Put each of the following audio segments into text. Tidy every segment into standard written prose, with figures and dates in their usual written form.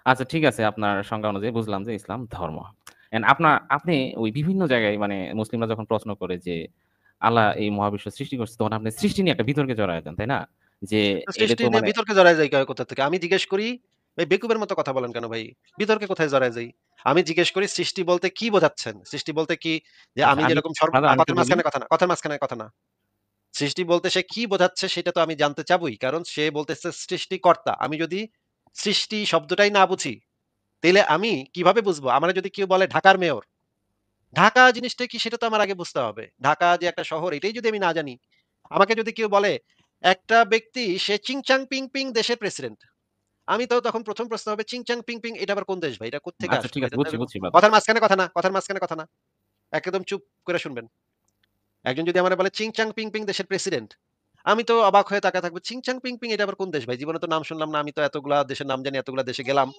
আচ্ছা ঠিক আছে আপনার সংজ্ঞা অনুযায়ী বুঝলাম যে ইসলাম ধর্ম। আপনি ওই বিভিন্ন জায়গায় মানে মুসলিমরা যখন প্রশ্ন করে যে আল্লাহ এই মহাবিশ্ব সৃষ্টি করছে তখন আপনি সৃষ্টি নিয়ে একটা বিতর্কে জড়ায় যান, তাই না? যে এটা সৃষ্টি তো নিয়ে মানে বিতর্কে জড়ায় যাই কোথা থেকে? আমি জিজ্ঞেস করি, ভাই বেকুবের মতো কথা বলেন কেন ভাই? বিতর্কে কোথায় জড়ায় যাই? আমি জিজ্ঞেস করি সৃষ্টি বলতে কি বোঝাচ্ছেন? সৃষ্টি বলতে কি যে আচ্ছা আমি আমি যেরকম আমি একটু কথার বলি। মাঝখানে কথা না, কথার মাঝখানে কথা না। সৃষ্টি বলতে সে কি বোঝাচ্ছে সেটা তো আমি জানতে চাবই। কারণ সে বলতেছে সৃষ্টিকর্তা। আমি যদি সৃষ্টি শব্দটাই না বুঝি, তাইলে আমি কিভাবে বুঝবো? আমারে যদি কেউ বলে ঢাকার মেয়র, ঢাকা জিনিসটা কি সেটা তো আমার আগে বুঝতে হবে। ঢাকা যে একটা শহর এটাই যদি আমি না জানি, আমাকে যদি কেউ বলে একটা ব্যক্তি সে চিংচাং পিং পিং দেশের প্রেসিডেন্ট। আমি তো তখন ১ম প্রশ্ন হবে চিংচাং পিং পিং এটা আবার কোন দেশ ভাই? এটা কোত্থেকে আচ্ছা আসলো? ঠিক আছে এটা তো বুঝছি, এরকম বুঝছি ব্রাদার। কথার মাঝখানে কথা না, কথার মাঝখানে কথা না। একদম চুপ করে শুনবেন। একজন যদি আমারে বলে চিংচাং পিং পিং দেশের প্রেসিডেন্ট, আমি তো অবাক হয়ে তাকায় থাকবো। চিংচাং পিং পিং এটা আবার কোন দেশ ভাই? জীবনে তো নাম শুনলাম না। আমি তো এতগুলা দেশের নাম জানি, এতগুলা দেশে গেলাম।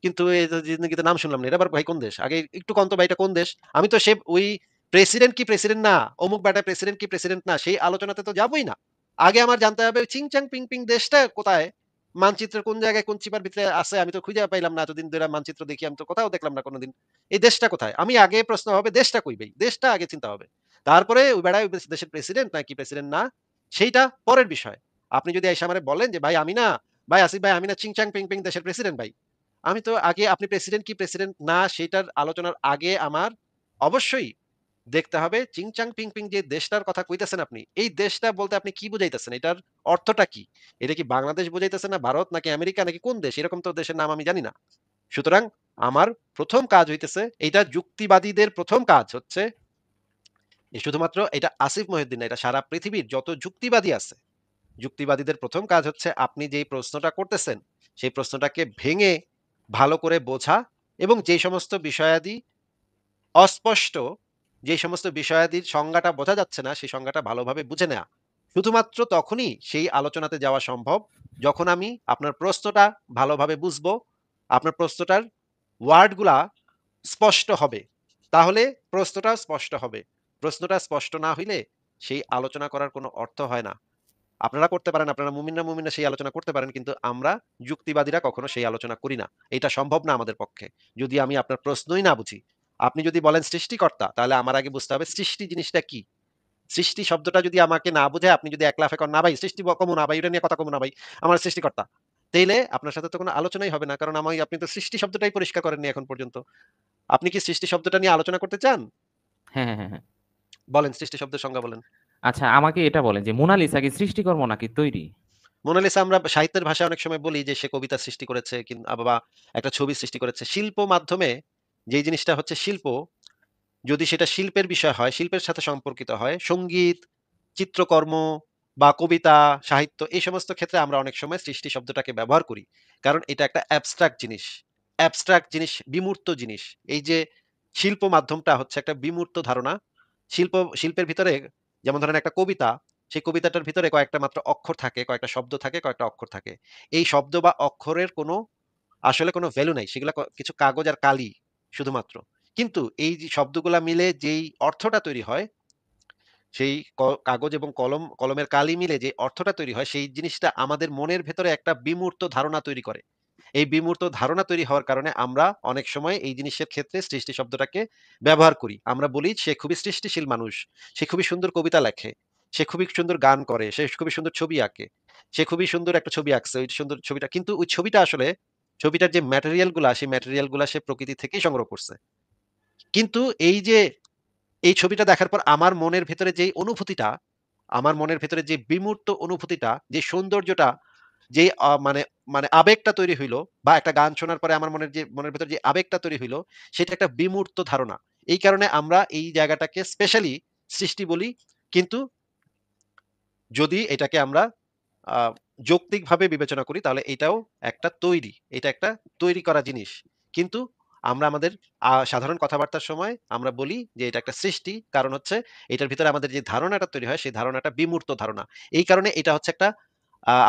কিন্তু এই যে জিন্দেগিতে নাম শুনলাম না। এটা আবার ভাই কোন দেশ? আগে একটু কন তো ভাই এটা কোন দেশ? আমি তো সে ওই প্রেসিডেন্ট কি প্রেসিডেন্ট না, অমুক বেটা প্রেসিডেন্ট কি প্রেসিডেন্ট না, সেই আলোচনাতে তো যাবোই না। আগে আমার জানতে হবে চিংচাং পিং পিং দেশটা কোথায়? মানচিত্রের কোন জায়গায় কোন চিপার ভিতরে আছে আমি তো খুঁজে পাইলাম না। এতদিন ধরে মানচিত্র দেখি আমি তো কোথাও দেখলাম না কোনদিন। এই দেশটা কোথায়? আমি আগে প্রশ্ন হবে দেশটা কই ভাই? দেশটা আগে চিন্তা হবে। তারপরে ওই বেড়ায় ওই দেশের প্রেসিডেন্ট নাকি প্রেসিডেন্ট না, সেইটা পরের বিষয়। আপনি যদি আইসা আমারে বলেন যে ভাই আমি না, ভাই আসিফ ভাই আমি না চিংচাং পিং পিং দেশের প্রেসিডেন্ট ভাই। আমি তো আগে আপনি প্রেসিডেন্ট কি প্রেসিডেন্ট না সেটার আলোচনার আগে আমার অবশ্যই দেখতে হবে চিংচাং পিং পিং যে দেশটার কথা কইতেছেন আপনি, এই দেশটা বলতে আপনি কি বুঝাইতেছেন? এটার অর্থটা কি? এটা কি বাংলাদেশ বুঝাইতেছেন না ভারত নাকি আমেরিকা নাকি কোন দেশ? এরকম তো দেশের নাম আমি জানি না। সুতরাং আমার ১ম কাজ হইতেছে এইটা যুক্তিবাদীদের ১ম কাজ হচ্ছে শুধুমাত্র এটা আসিফ মহিউদ্দিন না, এটা সারা পৃথিবীর যত যুক্তিবাদী আছে, যুক্তিবাদীদের ১ম কাজ হচ্ছে আপনি যেই প্রশ্নটা করতেছেন, সেই প্রশ্নটাকে ভেঙে ভালো করে বোঝা এবং যেই সমস্ত বিষয়াদি অস্পষ্ট, যেই সমস্ত বিষয়াদির সংজ্ঞাটা বোঝা যাচ্ছে না, সেই সংজ্ঞাটা ভালোভাবে বুঝে নেয়া। শুধুমাত্র তখনই সেই আলোচনাতে যাওয়া সম্ভব, যখন আমি আপনার প্রশ্নটা ভালোভাবে বুঝবো, আপনার প্রশ্নটার ওয়ার্ডগুলা স্পষ্ট হবে। তাহলে প্রশ্নটাও স্পষ্ট হবে। প্রশ্নটা স্পষ্ট না হইলে সেই আলোচনা করার কোনো অর্থ হয় না। আপনারা করতে পারেন, আপনারা মুমিনরা সেই আলোচনা করতে পারেন। কিন্তু আমরা যুক্তিবাদীরা কখনো সেই আলোচনা করি না। এটা সম্ভব না আমাদের পক্ষে। যদি আমি আপনার প্রশ্নই না বুঝি। আপনি যদি বলেন সৃষ্টিকর্তা, তাহলে আমার আগে বুঝতে হবে সৃষ্টি জিনিসটা কি? সৃষ্টি শব্দটা যদি আমাকে না বুঝায়, আপনি যদি এক লাফে কন, "না ভাই সৃষ্টি কমু না ভাই, এটা নিয়ে কথা কমু না ভাই। আমার সৃষ্টিকর্তা।" তাইলে আপনার সাথে তো কোনো আলোচনাই হবে না। কারণ আপনি তো সৃষ্টি শব্দটাই পরিষ্কার করেননি এখন পর্যন্ত। আপনি কি সৃষ্টি শব্দটা নিয়ে আলোচনা করতে চান? হ্যাঁ, হ্যাঁ, হ্যাঁ, হ্যাঁ। বলেন সৃষ্টি শব্দের সংজ্ঞা বলেন। আচ্ছা আমাকে এটা বলেন যে মোনালিসা কি সৃষ্টিকর্ম নাকি তৈরি? মোনালিসা আমরা সাহিত্যের ভাষায় অনেক সময় বলি যে সে কবিতা সৃষ্টি করেছে বা একটা ছবি সৃষ্টি করেছে। শিল্প মাধ্যমে যেই জিনিসটা হচ্ছে শিল্প, যদি সেটা শিল্পের বিষয় হয়, শিল্পের সাথে সম্পর্কিত হয়, সংগীত, চিত্রকর্ম বা কবিতা, সাহিত্য এই সমস্ত ক্ষেত্রে আমরা অনেক সময় সৃষ্টি শব্দটাকে ব্যবহার করি। কারণ এটা একটা অ্যাবস্ট্রাক্ট জিনিস। অ্যাবস্ট্রাক্ট জিনিস, বিমূর্ত জিনিস। এই যে শিল্প মাধ্যমটা হচ্ছে একটা বিমূর্ত ধারণা। শিল্পের ভিতরে যেমন ধরেন একটা কবিতা, সেই কবিতাটার ভিতরে কয়েকটা মাত্র অক্ষর থাকে, কয়েকটা শব্দ থাকে, কয়েকটা অক্ষর থাকে। এই শব্দ বা অক্ষরের কোনো আসলে কোনো ভ্যালু নাই। সেগুলা কিছু কাগজ আর কালি শুধুমাত্র। কিন্তু এই যে শব্দগুলা মিলে যেই অর্থটা তৈরি হয়, সেই কাগজ এবং কলমের কালি মিলে যে অর্থটা তৈরি হয়, সেই জিনিসটা আমাদের মনের ভেতরে একটা বিমূর্ত ধারণা তৈরি করে। এই বিমূর্ত ধারণা তৈরি হওয়ার কারণে আমরা অনেক সময় এই জিনিসের ক্ষেত্রে সৃষ্টি শব্দটাকে ব্যবহার করি। আমরা বলি, "সে খুবই সৃষ্টিশীল মানুষ। সে খুবই সুন্দর কবিতা লেখে। সে খুবই সুন্দর গান করে। সে খুবই সুন্দর ছবি আঁকে। সে খুবই সুন্দর একটা ছবি আঁকছে। ওই সুন্দর ছবিটা" কিন্তু ওই ছবিটা আসলে ছবিটার যে ম্যাটেরিয়াল গুলা, সেই ম্যাটেরিয়াল গুলা সে প্রকৃতি থেকেই সংগ্রহ করছে। কিন্তু এই যে এই ছবিটা দেখার পর আমার মনের ভেতরে যে বিমূর্ত অনুভূতিটা, যে সৌন্দর্যটা, যে মানে মানে আবেগটা তৈরি হইলো বা একটা গান শোনার পরে আমার মনের ভেতরে যে আবেগটা তৈরি হইলো, সেটা একটা বিমূর্ত ধারণা। এই কারণে আমরা এই জায়গাটাকে স্পেশালি সৃষ্টি বলি। কিন্তু যদি এটাকে আমরা আ যৌক্তিকভাবে বিবেচনা করি তাহলে এটাও একটা তৈরি। এটা একটা তৈরি করা জিনিস। কিন্তু আমরা আমাদের সাধারণ কথাবার্তার সময় আমরা বলি যে এটা একটা সৃষ্টি। কারণ হচ্ছে এটার ভিতরে আমাদের যে ধারণাটা তৈরি হয় সেই ধারণাটা বিমূর্ত ধারণা। এই কারণে এটা হচ্ছে একটা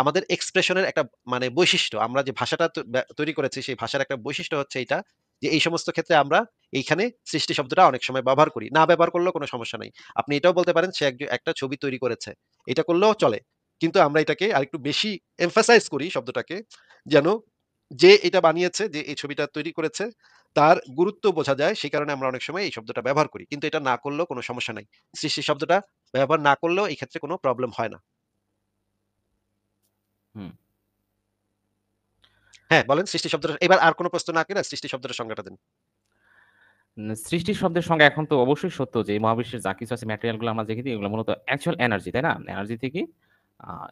আমাদের এক্সপ্রেশন এর একটা মানে বৈশিষ্ট্য। আমরা যে ভাষাটা তৈরি করেছি সেই ভাষার একটা বৈশিষ্ট্য হচ্ছে এইটা যে এই সমস্ত ক্ষেত্রে আমরা এইখানে সৃষ্টি শব্দটা অনেক সময় ব্যবহার করি। না ব্যবহার করলেও কোনো সমস্যা নাই। আপনি এটাও বলতে পারেন সে একটা ছবি তৈরি করেছে। এটা করলেও চলে। কিন্তু আমরা এটাকে আরেকটু বেশি emphasize করি শব্দটাকে যেন যে এটা বানিয়েছে, যে এই ছবিটা তৈরি করেছে, তার গুরুত্ব বোঝা যায়। সেই কারণে আমরা অনেক সময় এই শব্দটা ব্যবহার করি। কিন্তু এটা না করলেও কোনো সমস্যা নাই। সৃষ্টি শব্দটা ব্যবহার না করলেও এই ক্ষেত্রে কোনো প্রবলেম হয় না। হুম। হ্যাঁ, বলেন সৃষ্টি শব্দটা এবার আর কোনো প্রশ্ন না করে সৃষ্টি শব্দটার সংজ্ঞাটা দেন। সৃষ্টির শব্দের সঙ্গে এখন তো অবশ্যই সত্য যে এই মহাবিশ্বের যা কিছু আছে ম্যাটেরিয়াল গুলো আমরা দেখি এগুলো মূলত অ্যাকচুয়াল এনার্জি, তাই না? এনার্জি থেকে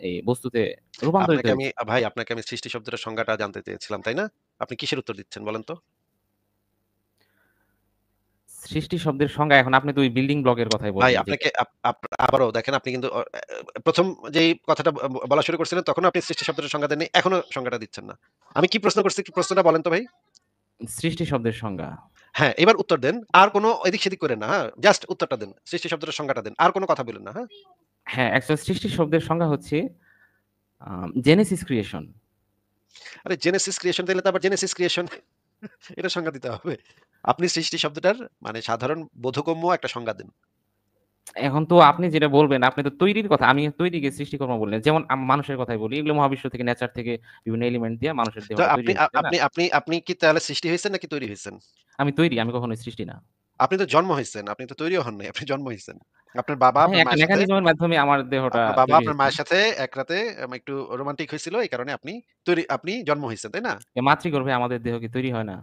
এই বস্তুতে রূপান্তরিত আপনাকে আমি হয়েছে। ভাই আপনাকে আমি সৃষ্টি শব্দটার সংজ্ঞাটা জানতে চেয়েছিলাম, তাই না? আপনি কিসের উত্তর দিচ্ছেন বলেন তো? সৃষ্টি শব্দের সংজ্ঞা এখন আপনি তো ওই বিল্ডিং ব্লকের কথাই ভাই বললেন যেটা আপনাকে আপ আপ আবারও দেখেন আপনি কিন্তু ১ম যেই কথাটা বলা শুরু করছিলেন তখনও আপনি সৃষ্টি শব্দটার সংজ্ঞা দেননি। এখনো সংজ্ঞাটা দিচ্ছেন না। আমি কি প্রশ্ন করছি একটু প্রশ্নটা বলেন তো ভাই? সৃষ্টি শব্দের সংজ্ঞা। হ্যাঁ, এবার উত্তর দেন। আর কোন এদিক সেদিক কইরেন না, হ্যাঁ? জাস্ট উত্তরটা দেন। সৃষ্টি শব্দটার সংজ্ঞাটা দেন। আর কোন কথা বইলেন না, হ্যাঁ? হ্যাঁ, অ্যাকচুয়াল সৃষ্টি শব্দের সংজ্ঞা হচ্ছে জেনেসিস ক্রিয়েশন। আরে জেনেসিস ক্রিয়েশন তাইলে তো আবার জেনেসিস ক্রিয়েশন এটার সংজ্ঞা দিতে হবে। আপনি সৃষ্টি শব্দটার মানে সাধারণ বোধগম্য একটা সংজ্ঞা দেন। এখন তো আপনি যেটা বলবেন, আপনি তো তৈরির কথা, আমি তৈরিকে সৃষ্টিকর্ম বললেন। যেমন মানুষের কথাই বলি। এগুলো মহাবিশ্ব থেকে নেচার থেকে বিভিন্ন এলিমেন্ট দিয়ে মানুষের তো দেহটা তৈরি আপনি হয়েছে, তাই না? আপনি আপনি আপনি কি তাহলে সৃষ্টি হইছেন নাকি তৈরি হইছেন? আমি তৈরি, আমি কখনোই সৃষ্টি না। আপনি তো জন্ম হইছেন। আপনি তো তৈরিও হন নাই। আপনি জন্ম হইছেন। আপনার বাবা হ্যাঁ, আপনার একটা মায়ের সাথে মেকানিজমের মাধ্যমে আমার দেহটা তৈরি আপনার হয়েছে। মায়ের সাথে এক রাতে একটু রোমান্টিক হইছিল। এই কারণে আপনি জন্ম হইছেন, তাই না? মাতৃগর্ভে আমাদের দেহ কি তৈরি হয় না?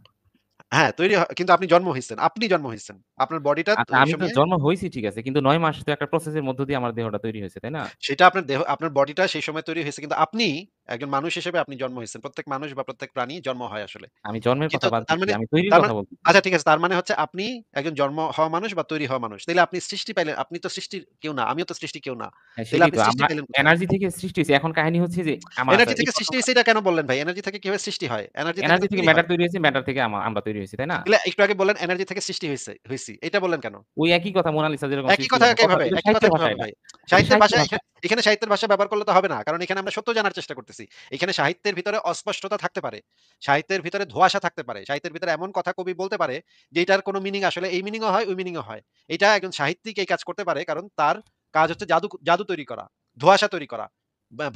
হ্যাঁ, তৈরি কিন্তু আপনি জন্ম হইছেন। আপনি জন্ম হইছেন। আপনার বডিটা আচ্ছা, ওই আমি তো সময়ে জন্ম হইছি ঠিক আছে। কিন্তু ৯ মাস তো একটা প্রসেস এর মধ্য দিয়ে আমার দেহটা তৈরি হয়েছে, তাই না? সেটা আপনার আপনার বডিটা সেই সময় তৈরি হইছে। কিন্তু আপনি একজন মানুষ হিসেবে আপনি জন্ম হইছেন। প্রত্যেক মানুষ বা প্রত্যেক প্রাণী জন্ম হয় আসলে। আমি জন্মের কিন্তু কথা বাদ তার দিচ্ছি। মানে আমি তৈরির তার কথা মানে বলতেছি। আচ্ছা ঠিক আছে। তার মানে হচ্ছে আপনি একজন জন্ম হওয়া মানুষ বা তৈরি হওয়া মানুষ। তাইলে আপনি সৃষ্টি পাইলেন। আপনি তো সৃষ্টির কেউ না। আমিও তো সৃষ্টির কেউ না। হ্যাঁ, তাইলে সেটাই আপনি তো। সৃষ্টি আমরা পাইলেন কোথায়? এনার্জি থেকে সৃষ্টি হইছি। এখন কাহিনী হচ্ছে যে আমার আচ্ছা এনার্জি এই থেকে সৃষ্টি প্রথমটা হইছে এটা কেন বললেন ভাই? এনার্জি থেকে কিভাবে সৃষ্টি হয়? এনার্জি থেকে এনার্জি তো থেকে তৈরি হয়। ম্যাটার তৈরি হয়েছে, ম্যাটার থেকে আমরা তৈরি হয়েছি, তাই না? তাইলে একটু আগে বললেন এনার্জি থেকে সৃষ্টি হইছি। এটা বললেন কেন? ওই একই কথা মোনালিসা যেরকম একই সৃষ্টি কথা হয়েছে। কথা এটা একই কথা সাহিত্যের ভাষা কিভাবে এটা। ভাই? এটা সাহিত্যের সাহিত্যের ভাষা ভাষা। এখানে সাহিত্যের ভাষা ব্যবহার করলে তো হবে না। কারণ এখানে আমরা সত্য জানার চেষ্টা করতেছি। এখানে সাহিত্যের ভিতরে অস্পষ্টতা থাকতে পারে। সাহিত্যের ভিতরে ধোঁয়াশা থাকতে পারে। সাহিত্যের ভিতরে এমন কথা কবি বলতে পারে যেটার কোনো মিনিং আসলে এই মিনিং ও হয়, ওই মিনিং ও হয়। এটা একজন সাহিত্যিক এই কাজ করতে পারে কারণ তার কাজ হচ্ছে জাদু তৈরি করা, ধোঁয়াশা তৈরি করা,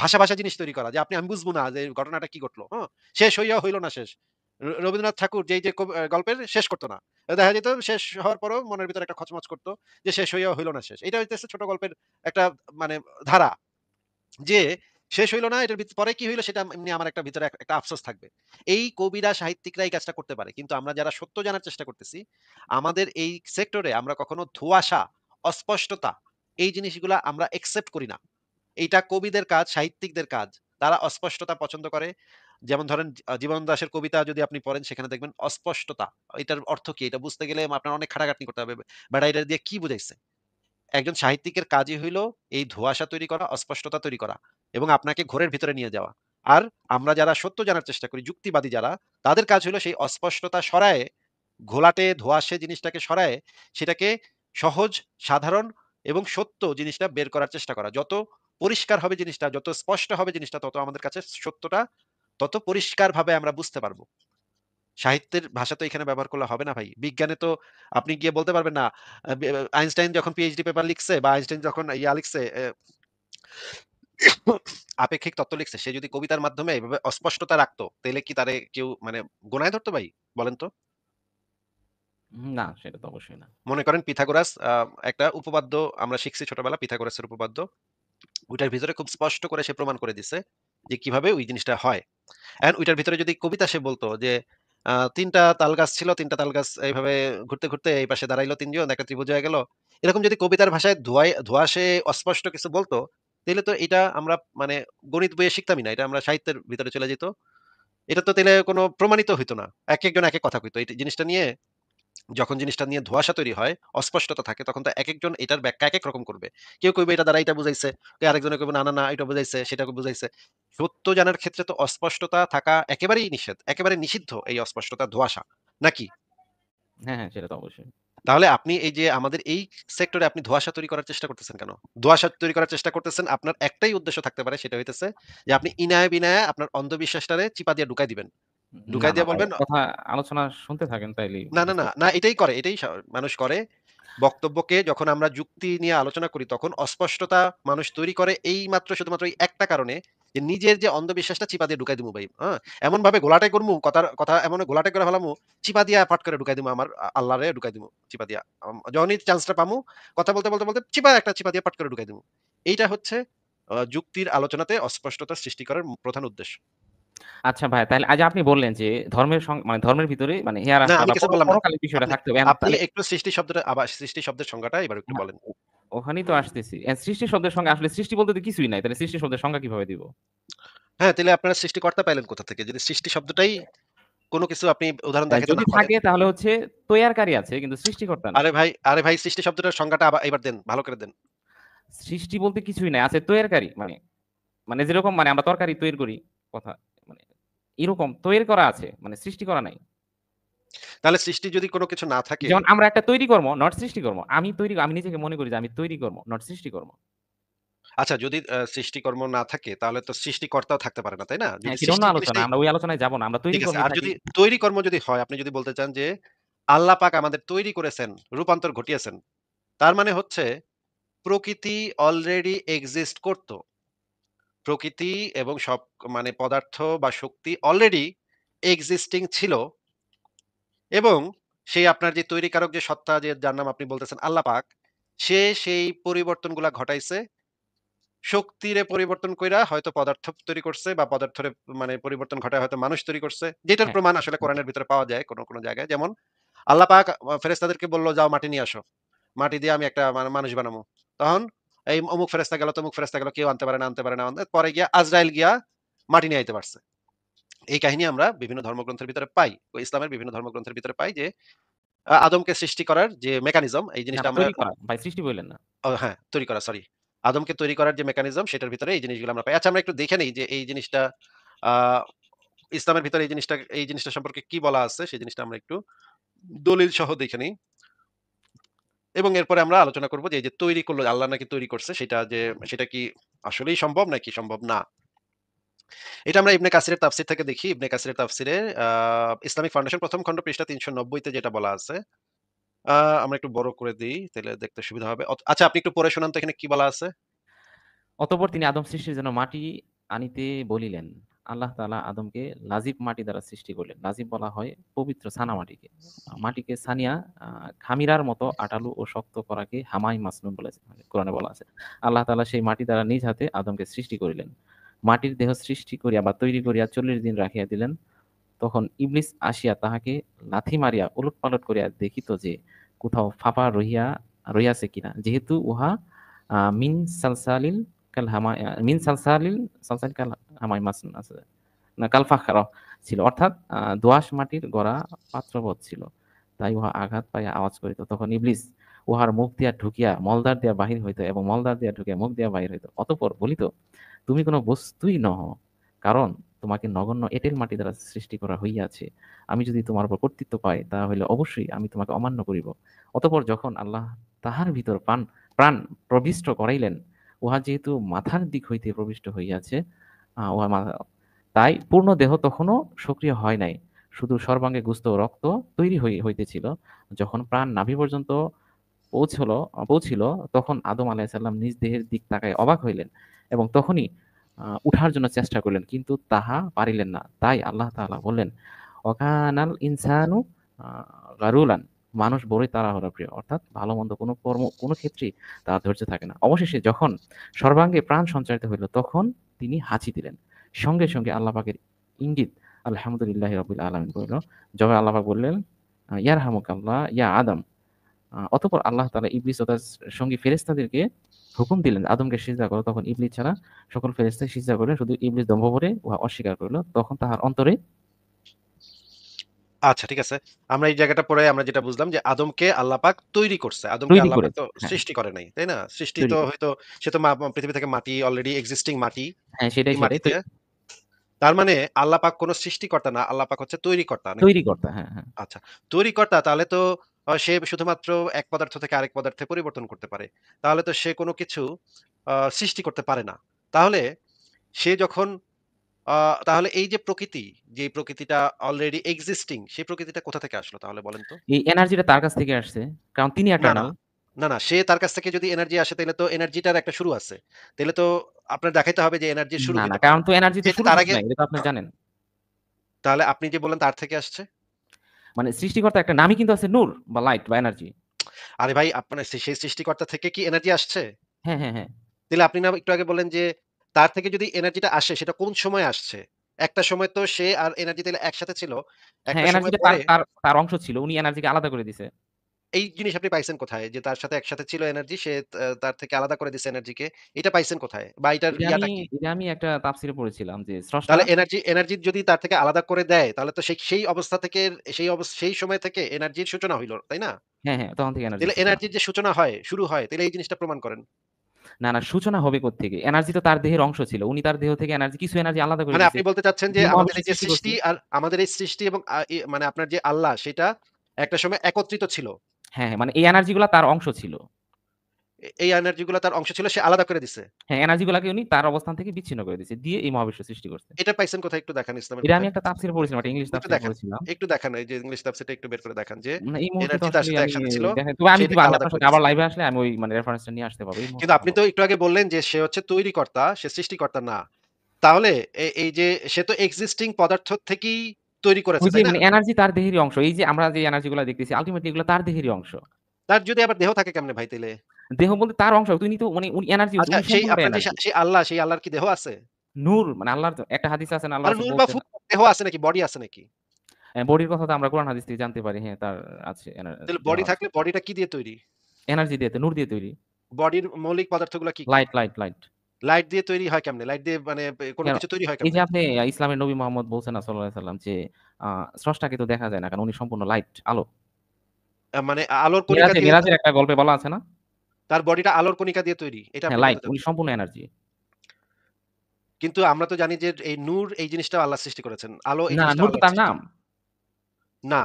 ভাষা জিনিস তৈরি করা যে আমি বুঝবো না যে ঘটনাটা কি ঘটলো। হ্যাঁ? শেষ হইয়া হইল না শেষ। রবীন্দ্রনাথ ঠাকুর যে গল্পের শেষ করত না। দেখা যেত শেষ হওয়ার পরেও মনের ভিতরে একটা খচমচ করত যে শেষ হইয়া হইল না শেষ। এটা হইতেছে ছোট গল্পের একটা মানে ধারা। যে শেষ হইল না এটার পরে কি হইল সেটা এমনি আমার একটা ভিতরে একটা আফসোস থাকবে। এই কবিরা সাহিত্যিকরা এই কাজটা করতে পারে। কিন্তু আমরা যারা সত্য জানার চেষ্টা করতেছি, আমাদের এই সেক্টরে আমরা কখনো ধোঁয়াশা, অস্পষ্টতা এই জিনিসগুলা আমরা একসেপ্ট করি না। এইটা কবিদের কাজ, সাহিত্যিকদের কাজ। তারা অস্পষ্টতা পছন্দ করে। যেমন ধরেন জীবন দাশের কবিতা যদি আপনি পড়েন সেখানে দেখবেন অস্পষ্টতা। এটার অর্থ কি? এটা বুঝতে গেলে আপনার অনেক খাটাখাটনি করতে হবে। বেটা এটা দিয়ে কি বুঝাইছে? একজন সাহিত্যিকের কাজই হইল এই ধোঁয়াশা তৈরি করা, অস্পষ্টতা তৈরি করা এবং আপনাকে ঘোরের ভিতরে নিয়ে যাওয়া। আর আমরা যারা সত্য জানার চেষ্টা করি, যুক্তিবাদী যারা, তাদের কাজ হলো সেই অস্পষ্টতা সরায়ে, ঘোলাটে ধোঁয়াশে জিনিসটাকে সরায়ে সেটাকে সহজ, সাধারণ এবং সত্য জিনিসটা বের করার চেষ্টা করা। যত পরিষ্কার হবে জিনিসটা, যত স্পষ্ট হবে জিনিসটা তত আমাদের কাছে সত্যটা তত পরিষ্কারভাবে আমরা বুঝতে পারব। সাহিত্যের ভাষা তো এখানে ব্যবহার করলে হবে না ভাই। বিজ্ঞানে তো আপনি গিয়ে বলতে পারবেন না আইনস্টাইন যখন পিএইচডি পেপার লিখছে বা আইনস্টাইন যখন লিখছে আপেক্ষিক তত্ত্ব লিখছে, সে যদি কবিতার মাধ্যমে এভাবে অস্পষ্টতা রাখতো, তাইলে কি তারে কেউ মানে গোনায় ধরতো ভাই? বলেন তো? না, সেটা তো অবশ্যই না। মনে করেন পিথাগোরাস একটা উপপাদ্য আমরা শিখছি ছোটবেলা পিথাগোরাসের উপপাদ্য। ওইটার ভিতরে খুব স্পষ্ট করে সে প্রমাণ করে দিছে যে কিভাবে ওই জিনিসটা হয়। এখন ওইটার ভিতরে যদি কবিতা সে বলতো যে ৩ টা তালগাছ ছিল, ৩ টা তালগাছ এইভাবে ঘুরতে এই পাশে দাঁড়াইলো ৩ জন, একটা ত্রিভুজ হয়ে গেল। এরকম যদি কবিতার ভাষায় ধোঁয়াশে অস্পষ্ট কিছু বলতো, তাইলে তো এটা আমরা মানে গণিত বইয়ে শিখতামই না। এটা আমরা সাহিত্যের ভিতরে চলে যেত। এটা তো তাইলে কোনো প্রমাণিত হইতো না। একেকজন একেক কথা কইতো। এই জিনিসটা নিয়ে যখন জিনিসটা নিয়ে ধোঁয়াশা তৈরি হয়, অস্পষ্টতা থাকে তখন তো একেকজন এটার ব্যাখ্যা একেক রকম করবে। কেউ কইবে এটা দ্বারা এটা বুঝাইছে, কেউ আরেকজনে কইবে না এটা বুঝাইছে, সেটা বুঝাইছে। সত্য জানার ক্ষেত্রে তো অস্পষ্টতা থাকা একেবারেই নিষেধ। একেবারে নিষিদ্ধ এই অস্পষ্টতা, ধোঁয়াশা। নাকি? হ্যাঁ, হ্যাঁ, সেটা তো অবশ্যই। তাহলে আপনি এই যে আমাদের এই সেক্টরে আপনি ধোঁয়াশা তৈরি করার চেষ্টা করতেছেন কেন? ধোঁয়াশা তৈরি করার চেষ্টা করতেছেন আপনার একটাই উদ্দেশ্য থাকতে পারে সেটা হইতেছে যে আপনি ইনায়ে বিনায়ে আপনার অন্ধবিশ্বাসটারে চিপা দিয়ে ঢুকাই দিবেন। না, ঢুকাই না দিয়ে ভাই বলবেন কথা আলোচনা শুনতে থাকেন তাইলেই না, না, বুঝতে না, না এটাই করে। এটাই মানুষ করে। বক্তব্যকে যখন আমরা যুক্তি নিয়ে আলোচনা করি তখন অস্পষ্টতা মানুষ তৈরি করে এইমাত্র শুধুমাত্র এই একটা কারণে যে নিজের যে অন্ধবিশ্বাসটা চিপা দিয়ে ঢুকাই দিমু ভাই। হ্যাঁ? এমনভাবে ঘোলাটে করমু কথার কথা এমন ঘোলাটে করে ফেলামু, চিপা দিয়া পাট করে ঢুকাই দিমু আমার আল্লাহরে ঢুকাই দিমু চিপা দিয়া। যখনই চান্সটা পামু কথা বলতে চিপা দিয়ে পাট করে ঢুকাই দিমু। এইটা হচ্ছে যুক্তির আলোচনাতে অস্পষ্টতা সৃষ্টি করার প্রধান উদ্দেশ্য। আচ্ছা ভাই, তাইলে আজ আপনি বললেন যে ধর্মের মানে ধর্মের ভিতরে মানে না হেয়ার-আফটার আমি বা কিছু বললাম না। পরকালের বিষয়টা আপনি থাকতে হবে। এখন আপনি তাহলে একটু সৃষ্টি শব্দের সংজ্ঞাটা এবার একটু হ্যাঁ, বলেন। ওখানেই তো আসতেছি। সৃষ্টি শব্দের সঙ্গে আসলে সৃষ্টি বলতে তো কিছুই নাই। তাহলে সৃষ্টি শব্দের সংজ্ঞা কিভাবে দিব? হ্যাঁ, তাইলে আপনারা সৃষ্টিকর্তা পাইলেন কোথা থেকে? যদি সৃষ্টি শব্দটাই কোন কিছু আপনি উদাহরণ দেখাইতে যদি না পারেন। থাকে তাহলে হচ্ছে তৈয়ারকারী আছে কিন্তু সৃষ্টিকর্তা নাই। আরে ভাই সৃষ্টি শব্দটার সংজ্ঞাটা এবার দেন। ভালো করে দেন। সৃষ্টি বলতে কিছুই নাই। আছে তৈয়ারকারী। মানে মানে যেরকম মানে আমরা তরকারি তৈরি করি কথা মানে এরকম তৈরি করা আছে। মানে সৃষ্টি করা নাই। তাহলে সৃষ্টি যদি কোন কিছু না থাকে, যেমন আমরা একটা তৈরি কর্ম, নট সৃষ্টিকর্ম। আমি নিজেকে মনে করি যে আমি তৈরি কর্ম, নট সৃষ্টিকর্ম। আচ্ছা যদি সৃষ্টিকর্ম না থাকে তাহলে তো সৃষ্টিকর্তাও থাকতে পারে না, তাই না? হ্যাঁ, যদি সেটা অন্য সৃষ্টি আলোচনা। জিনিসটাই আমরা ওই আলোচনায় যাব না। আমরা তৈরি ঠিক আছে। কর্মেই আর থাকি। যদি তৈরি কর্ম যদি হয়, আপনি যদি বলতে চান যে আল্লাহ পাক আমাদের তৈরি করেছেন, রূপান্তর ঘটিয়েছেন। তার মানে হচ্ছে প্রকৃতি অলরেডি এক্সিস্ট করত। প্রকৃতি এবং সব মানে পদার্থ বা শক্তি অলরেডি এক্সিস্টিং ছিল এবং সেই আপনার যে তৈরিকারক যে সত্তা যে যার নাম আপনি বলতেছেন আল্লাহ পাক, সে সেই পরিবর্তনগুলা ঘটাইছে। শক্তিরে পরিবর্তন কইরা হয়তো পদার্থ তৈরি করছে বা পদার্থরে মানে পরিবর্তন ঘটায় হয়তো মানুষ তৈরি করছে। যেটার হ্যাঁ, প্রমাণ আসলে কোরআনের ভিতরে পাওয়া যায় কোন জায়গায়। যেমন আল্লাহ পাক ফেরেশতাদেরকে বলল, "যাও মাটি নিয়ে আসো। মাটি দিয়ে আমি একটা মানুষ বানামু।" তখন এই অমুক ফেরেশতা গেল, তমুক ফেরেশতা গেল। কেউ আনতে পারে না। পরে গিয়া আজরাইল গিয়া মাটি নিয়ে আইতে পারছে। এই কাহিনী আমরা বিভিন্ন ধর্মগ্রন্থের ভিতরে পাই। ইসলামের বিভিন্ন ধর্মগ্রন্থের ভিতরে পাই যে আদমকে সৃষ্টি করার যে মেকানিজম এই না জিনিসটা আমরা তৈরি করা। ভাই সৃষ্টি বইলেন না। হ্যাঁ, তৈরি করা সরি। আদমকে তৈরি করার যে মেকানিজম সেটার ভিতরে এই জিনিসগুলো আমরা পাই। আচ্ছা আমরা একটু দেখে নেই যে এই জিনিসটা আ ইসলামের ভিতরে এই জিনিসটা সম্পর্কে কি বলা আছে সেই জিনিসটা আমরা একটু দলিল সহ দেখে নেই। এবং এরপরে আমরা আলোচনা করব যে এই যে তৈরি করল আল্লাহ নাকি তৈরি করছে সেটা কি আসলেই সম্ভব নাকি সম্ভব না। এটা আমরা ইবনে কাসিরের তাফসীর থেকে দেখি। ইবনে কাসিরের তাফসীরে আ ইসলামিক ফাউন্ডেশন ১ম খন্ড পৃষ্ঠা ৩৯০ তে যেটা বলা আছে। আ আমরা একটু বড় করে দেই তাইলে দেখতে সুবিধা হবে। আচ্ছা আপনি একটু পড়ে শোনান তো এখানে কি বলা আছে? অতঃপর তিনি আদম সৃষ্টির জন্য মাটি আনিতে বলিলেন। আল্লাহ তাআলা আদমকে লাজিব মাটি দ্বারা সৃষ্টি করলেন। লাজিব বলা হয় পবিত্র ছানা মাটিকে। মাটিকে ছানিয়া খামিরার মতো আটালু ও শক্ত করাকে হামাই মাসনুন বলেছে। মানে কোরআনে বলা আছে। আল্লাহ তাআলা সেই মাটি দ্বারা নিজ হাতে আদমকে সৃষ্টি করিলেন। মাটির দেহ সৃষ্টি করিয়া বা তৈরি করিয়া ৪০ দিন রাখিয়া দিলেন। তখন ইবলিস আসিয়া তাহাকে লাথি মারিয়া ওলটপালট করিয়া দেখিত যে কোথাও ফাঁপা রহিয়াছে কিনা। যেহেতু উহা মিন সালসালিল মিন সালসাল কাল হামাই মাসনুন আছে না কাল ফাখরা ছিল। অর্থাৎ দোআঁশ মাটির গড়া পাত্রবৎ ছিল। তাই উহা আঘাত পাইয়া আওয়াজ করিত। তখন ইবলিস উহার মুখ দিয়া ঢুকিয়া মলদ্বার দিয়া বাহির হইত এবং মলদ্বার দিয়া ঢুকিয়া মুখ দিয়া বাহির হইত। অতঃপর বলিত, তুমি কোন বস্তুই নহ। কারণ তোমাকে নগণ্য এঁটেল মাটি দ্বারা সৃষ্টি করা হইয়াছে। আমি যদি তোমার উপর কর্তৃত্ব পাই, তাহা হইলে অবশ্যই আমি তোমাকে অমান্য করিব। অতঃপর যখন আল্লাহ তাহার ভিতর প্রাণ প্রবিষ্ট করাইলেন, উহা যেহেতু মাথার দিক হইতে প্রবিষ্ট হইয়াছে, উহা তাই পূর্ণ দেহ তখনও সক্রিয় হয় নাই। শুধু সর্বাঙ্গে গুস্ত ও রক্ত তৈরি হইতেছিল। যখন প্রাণ নাভি পর্যন্ত পৌঁছিল, তখন আদম আলাইহিস সালাম নিজ দেহের দিক তাকায় অবাক হইলেন এবং তখনই উঠার জন্য চেষ্টা করলেন, কিন্তু তাহা পারিলেন না। তাই আল্লাহ তাআলা বললেন, "ওয়াকানাল ইনসানু আ গারুলান" মানুষ বড়ই তাড়াহুড়া প্রিয়। অর্থাৎ ভালো-মন্দ কোনো কর্ম কোনো ক্ষেত্রেই তার ধৈর্য থাকে না। অবশেষে যখন সর্বাঙ্গে প্রাণ সঞ্চারিত হইল, তখন তিনি হাঁচি দিলেন। সঙ্গে, সঙ্গে আল্লাহ পাকের ইঙ্গিত আলহামদুলিল্লাহি রাব্বিল আলামিন বলল। জবাবে আল্লাহ পাক বললেন, ইয়ারহামুকাল্লাহ ইয়া আদম। অতঃপর আল্লাহ তাআলা ইবলিস ও তার সঙ্গী ফেরেশতাদেরকে হুকুম দিলেন, আদমকে সিজদা করো। তখন ইবলিস ছাড়া সকল ফেরেশতাই সিজদা করলেন। শুধু ইবলিস দম্ভ ভরে উহা অস্বীকার করিল। তখন তাহার অন্তরে আচ্ছা ঠিক আছে। আমরা এই জায়গাটা পড়ে আমরা যেটা বুঝলাম যে আদমকে আল্লাহ পাক তৈরি করছে। আদমকে তৈরি আল্লাহ পাক করেছে। তো হ্যাঁ, সৃষ্টি করে নাই। তাই না? সৃষ্টি তৈরি তো করে। হয়তো সে তো পৃথিবী থেকে মাটি অলরেডি এক্সিস্টিং মাটি। হ্যাঁ, এই সেটাই। মাটিতে তার মানে আল্লাহ পাক কোন সৃষ্টিকর্তা না। আল্লাহ পাক হচ্ছে তৈরিকর্তা নাকি? তৈরি কর্তা। হ্যাঁ, হ্যাঁ। আচ্ছা। তৈরিকর্তা তাহলে তো সে শুধুমাত্র এক পদার্থ থেকে আরেক পদার্থে পরিবর্তন করতে পারে। তাহলে তো সে কোন কিছু সৃষ্টি করতে পারে না। তাহলে সে যখন আ তাহলে এই যে প্রকৃতি, যে প্রকৃতিটা অলরেডি এক্সিস্টিং সেই প্রকৃতিটা কোথা থেকে আসলো তাহলে বলেন তো? এই এনার্জিটা তার কাছ থেকে আসছে। কারণ তিনি না, না। এটার্নাল। না, সে তার কাছ থেকে যদি এনার্জি আসে তাইলে তো এনার্জিটার একটা শুরু আছে। তাইলে তো আপনার দেখাইতে হবে যে এনার্জির শুরু না, হইতে পারে। কারণ তো এনার্জি তো যেহেতু শুরু তার শেষ আগে নাই। এটা তো আপনি জানেন। তাহলে আপনি যে বললেন তার থেকে আসছে? মানে সৃষ্টিকর্তার একটা নামই কিন্তু আছে নূর বা লাইট বা এনার্জি। আরে ভাই আপনার সেই সৃষ্টিকর্তা থেকে কি এনার্জি আসছে? হ্যাঁ, হ্যাঁ, হ্যাঁ। তাইলে আপনি না একটু আগে বললেন যে তার থেকে যদি এনার্জিটা আসে সেটা কোন সময় আসছে? একটা সময় তো সে আর এনার্জি তাইলে একসাথে ছিল। হ্যাঁ, একটা সময় এনার্জিটা তার পরে তার তার অংশ ছিল। উনি এনার্জিকে আলাদা করে দিছে। এই জিনিস আপনি পাইছেন কোথায়? যে তার সাথে একসাথে ছিল এনার্জি সে তার থেকে আলাদা করে দিছে এনার্জিকে। এটা পাইছেন কোথায়? বা এটার এটা আমি ইয়াটা কি? এটা আমি একটা তাফসীরে পড়েছিলাম যে স্রষ্টা তাহলে এনার্জি যদি তার থেকে আলাদা করে দেয়, তাহলে তো সেই অবস্থা থেকে সেই সময় থেকে এনার্জির সূচনা হইল, তাই না? হ্যাঁ, হ্যাঁ, তখন থেকে তাইলে এনার্জির সূচনা। এনার্জির যে সূচনা হয়, শুরু হয়, তাইলে এই জিনিসটা প্রমাণ করেন। না, না, সূচনা হবে কোত্থেকে? এনার্জি তো তার দেহের অংশ ছিল। উনি তার দেহ থেকে কিছু এনার্জি আলাদা করে মানে দিছে। আপনি বলতে চাচ্ছেন যে যে আমাদের মহাবিশ্ব এই যে সৃষ্টি করছি। সৃষ্টি আর আমাদের এই সৃষ্টি এবং আ ই মানে আপনার যে আল্লাহ সেটা একটা সময় একত্রিত ছিল। হ্যাঁ, হ্যাঁ, মানে এই এনার্জি গুলা তার অংশ ছিল। এই এনার্জি গুলা তার অংশ ছিল সে আলাদা করে দিছে। হ্যাঁ, এনার্জি গুলাকে উনি তার অবস্থান থেকে বিচ্ছিন্ন করে দিছে। দিয়ে এই মহাবিশ্ব সৃষ্টি করছে। এটা পাইছেন কোথায় একটু দেখান ইসলামের এটা আমি কোথায়? একটা তাফসীরে পড়েছিলাম, একটা ইংলিশ একটু তাফসীরে দেখান। পড়েছিলাম। একটু দেখান এই যে ইংলিশ তাফসীরটা একটু বের করে দেখান যে না, এই মুহূর্তে তো এনার্জি তার আসলে সাথে আমি একসাথে ছিল, দেখেন তবে আমি দিব সেটাকে আমি আলাদা আপনার করে সাথে দিছে। আবার লাইভে আসলে আমি ওই মানে রেফারেন্সটা নিয়ে আসতে পারবো। এই কিন্তু মুহূর্তে আপনি পারব তো না। একটু আগে বললেন যে সে হচ্ছে তৈরিকর্তা, সে সৃষ্টিকর্তা না। তাহলে এই যে সে তো এক্সিস্টিং পদার্থ থেকেই তৈরি করেছে, ওই যে তাই না? মানে এনার্জি তার দেহেরই অংশ। এই যে আমরা যে এনার্জি গুলা দেখতেছি আল্টিমেটলি এগুলো তার দেহেরই অংশ। তার যদি আবার দেহ থাকে কেমনে ভাই তাইলে? দেহ বলতে তার অংশ। তিনি তো মানে উনি এনার্জি, আচ্ছা উনি সেই সম্পূর্ণটাই আপনার যে এনার্জি। সেই আল্লাহর কি দেহ আছে? নূর মানে আল্লাহর একটা হাদিস আছে না আল্লাহ মানে রাসূল নূর বা বলছেন, ফুৎ দেহ আছে নাকি বডি আছে নাকি? বডির কথা তো আমরা কোরআন হাদিস থেকে জানতে পারি। হ্যাঁ, তার আছে তাহলে দেহ বডি আছে। থাকলে বডিটা কি দিয়ে তৈরি? এনার্জি দিয়ে নূর দিয়ে তৈরি। বডির মৌলিক পদার্থগুলো কি? লাইট। লাইট দিয়ে তৈরি হয় কেমনে? লাইট দিয়ে মানে কোন কেন কিছু তৈরি হয় এই যে কেমনে? আপনি ইসলামের নবী মোহাম্মদ বলছেন না সাল্লাল্লাহু আলাইহি সাল্লাম যে আ স্রষ্টাকে তো দেখা যায় না। কারণ উনি সম্পূর্ণ লাইট, আলো। মানে আলোর কণিকা দিয়ে মিরাজের একটা গল্পে বলা আছে না? তার বডিটা আলোর কণিকা দিয়ে তৈরি। এটা হ্যাঁ, আপনি লাইট। বলতে উনি চাচ্ছেন। সম্পূর্ণ এনার্জি। কিন্তু আমরা তো জানি যে এই নূর এই জিনিসটাও আল্লাহ সৃষ্টি করেছেন। আলো এই না, জিনিসটাও নূর তো আল্লাহর তার সৃষ্টি। নাম। না,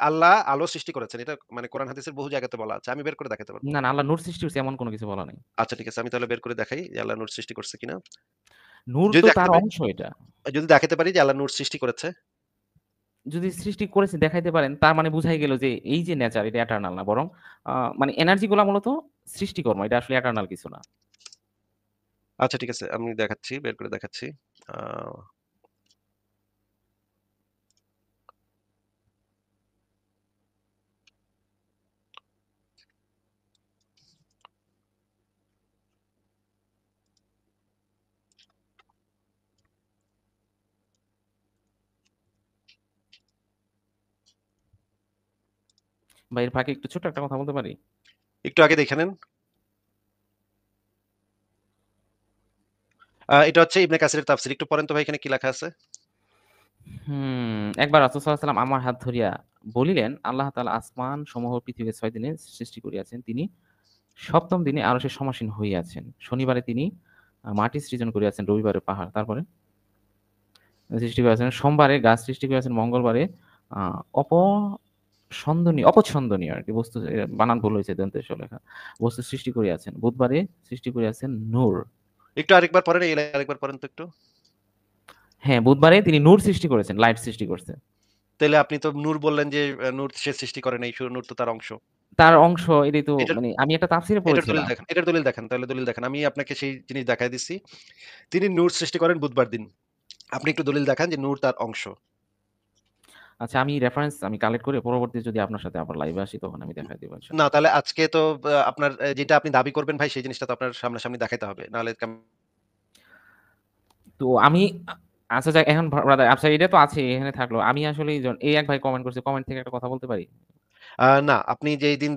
আল্লাহ আলো সৃষ্টি করেছেন। এটা মানে কোরআন হাদিসের বহু জায়গাতে বলা আছে। আমি বের করে দেখাতে পারব। না, আল্লাহ নূর সৃষ্টি করছে এমন কোন কিছু বলা নাই। আচ্ছা ঠিক আছে। আমি তাহলে বের করে দেখাই যে আল্লাহ নূর সৃষ্টি করছে কিনা। নূর যদি তো দেখাতে তার পারি অংশ এটা। যদি দেখাতে পারি যে আল্লাহ নূর সৃষ্টি করেছে। যদি সৃষ্টি করেছে দেখাইতে পারেন, তার মানে বুঝাই গেল যে এই যে নেচার এটা এটার্নাল না। বরং আ মানে এনার্জি গুলা মূলত সৃষ্টিকর্ম। এটা আসলে এটার্নাল কিছু না। আচ্ছা ঠিক আছে। আমি দেখাচ্ছি, বের করে দেখাচ্ছি। আ বা এর ফাঁকে একটু ছোট্ট একটা কথা বলতে পারি? একটু আগে দেখে নেন। এটা হচ্ছে ইবনে কাসিরের তাফসীর। একটু পড়েন তো ভাই এখানে কি লেখা আছে? একবার রাসূল সাল্লাল্লাহু আলাইহি ওয়াসাল্লাম আমার হাত ধরিয়া বলিলেন, আল্লাহ তাআলা আসমান সমূহ পৃথিবীকে ৬ দিনে সৃষ্টি করিয়াছেন। তিনি ৭ম দিনে আরশে সমাসীন হইয়াছেন। শনিবারে তিনি মাটি সৃজন করিয়াছেন, রবিবারে পাহাড়। তারপরে সৃষ্টি করিয়াছেন। সোমবারে গাছ সৃষ্টি করিয়াছেন, মঙ্গলবারে আ অপছন্দনীয় আরকি বস্তু বানান ভুল হইছে দন্তেস লেখা। বস্তু সৃষ্টি করিয়াছেন। বুধবারে সৃষ্টি করিয়াছেন নূর। একটু আরেকবার পড়েন, এই আরেকবার পড়েন তো একটু। হ্যাঁ, বুধবারে তিনি নূর সৃষ্টি করেছেন, লাইট সৃষ্টি করছে। তাইলে আপনি তো নূর বললেন যে নূর সে সৃষ্টি করে নাই। নূর তো তার অংশ। তার অংশ এটাই তো এটার মানে আমি একটা তাফসীরে এটার দলিল পড়েছিলাম। দেখান। এটার দলিল দেখান। তাহলে দলিল দেখান। আমি আপনাকে সেই জিনিস দেখায় দিচ্ছি। তিনি নূর সৃষ্টি করেন বুধবার দিন। আপনি একটু দলিল দেখান যে নূর তার অংশ। আচ্ছা আমি রেফারেন্স কালেক্ট করে পরবর্তীতে যদি আপনার সাথে আবার লাইভে আসি তখন আমি দেখায় দিব না ইনশাআল্লাহ। তাহলে আজকে তো আপনার যেটা আপনি দাবি করবেন ভাই সেই জিনিসটা তো আপনার সামনাসামনি দেখাইতে হবে। নাহলে তো আমি আচ্ছা যাক এখন ব্রাদার আচ্ছা এটা তো আছে এখানে থাকলো। আমি আসলে এই এক ভাই কমেন্ট করছে। কমেন্ট থেকে একটা কথা বলতে পারি? না, আপনি যেই দিন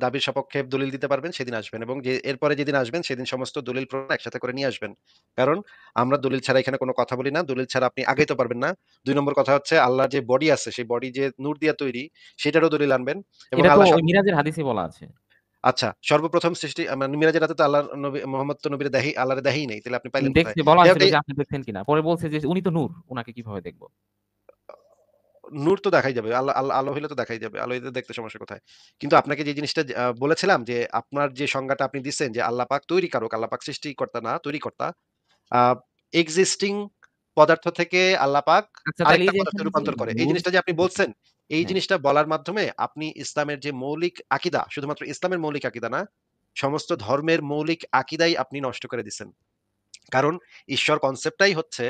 দাবির সপক্ষে দলিল দিতে পারবেন সেদিন আসবেন এবং এরপরে যেদিন আসবেন সেদিন সমস্ত দলিল প্রমাণ একসাথে করে নিয়ে আসবেন। কারণ আমরা দলিল ছাড়া এখানে কোনো কথা বলি না। দলিল ছাড়া আপনি আগাইতে পারবেন না। ২ নম্বর কথা হচ্ছে আল্লাহর যে বডি আছে সেই বডি যে নূর দিয়া তৈরি সেটারও দলিল আনবেন এবং এটা তো আল্লাহ ওই মিরাজের হাদিসে বলা আছে। আচ্ছা সর্বপ্রথম সৃষ্টি মানে মিরাজের রাতে তো আল্লাহর নবী মুহাম্মদ তো নবীরে আল্লাহরে দেখাই নাই। তাহলে আপনি পাইলেন কোথায়? দেখছি বলা যাই হোক হয়েছিল যে আপনি দেখছেন কিনা। পরে বলছে যে উনি তো নূর। উনাকে কিভাবে দেখব? নূর তো দেখাই যাবে। আলো হইলে তো দেখাই যাবে। আলো হইলে দেখতে সমস্যা কোথায়? কিন্তু আপনাকে যে জিনিসটা বলেছিলাম যে আপনার যে সংজ্ঞাটা আপনি দিচ্ছেন যে আল্লাহ পাক তৈরিকারক, আল্লাহ পাক সৃষ্টিকর্তা না তৈরিকর্তা। আ এক্সিস্টিং পদার্থ থেকে আল্লাহ পাক আচ্ছা তাইলে আরেকটা এই যে পদার্থে এখানে যে রূপান্তর করে। এই নূর জিনিসটা যে আপনি বলছেন, এই হ্যাঁ, জিনিসটা বলার মাধ্যমে আপনি ইসলামের যে মৌলিক আকীদা, শুধুমাত্র ইসলামের মৌলিক আকীদা না, সমস্ত ধর্মের মৌলিক আকীদাই আপনি নষ্ট করে দিছেন। কারণ ঈশ্বর কনসেপ্টটাই হচ্ছে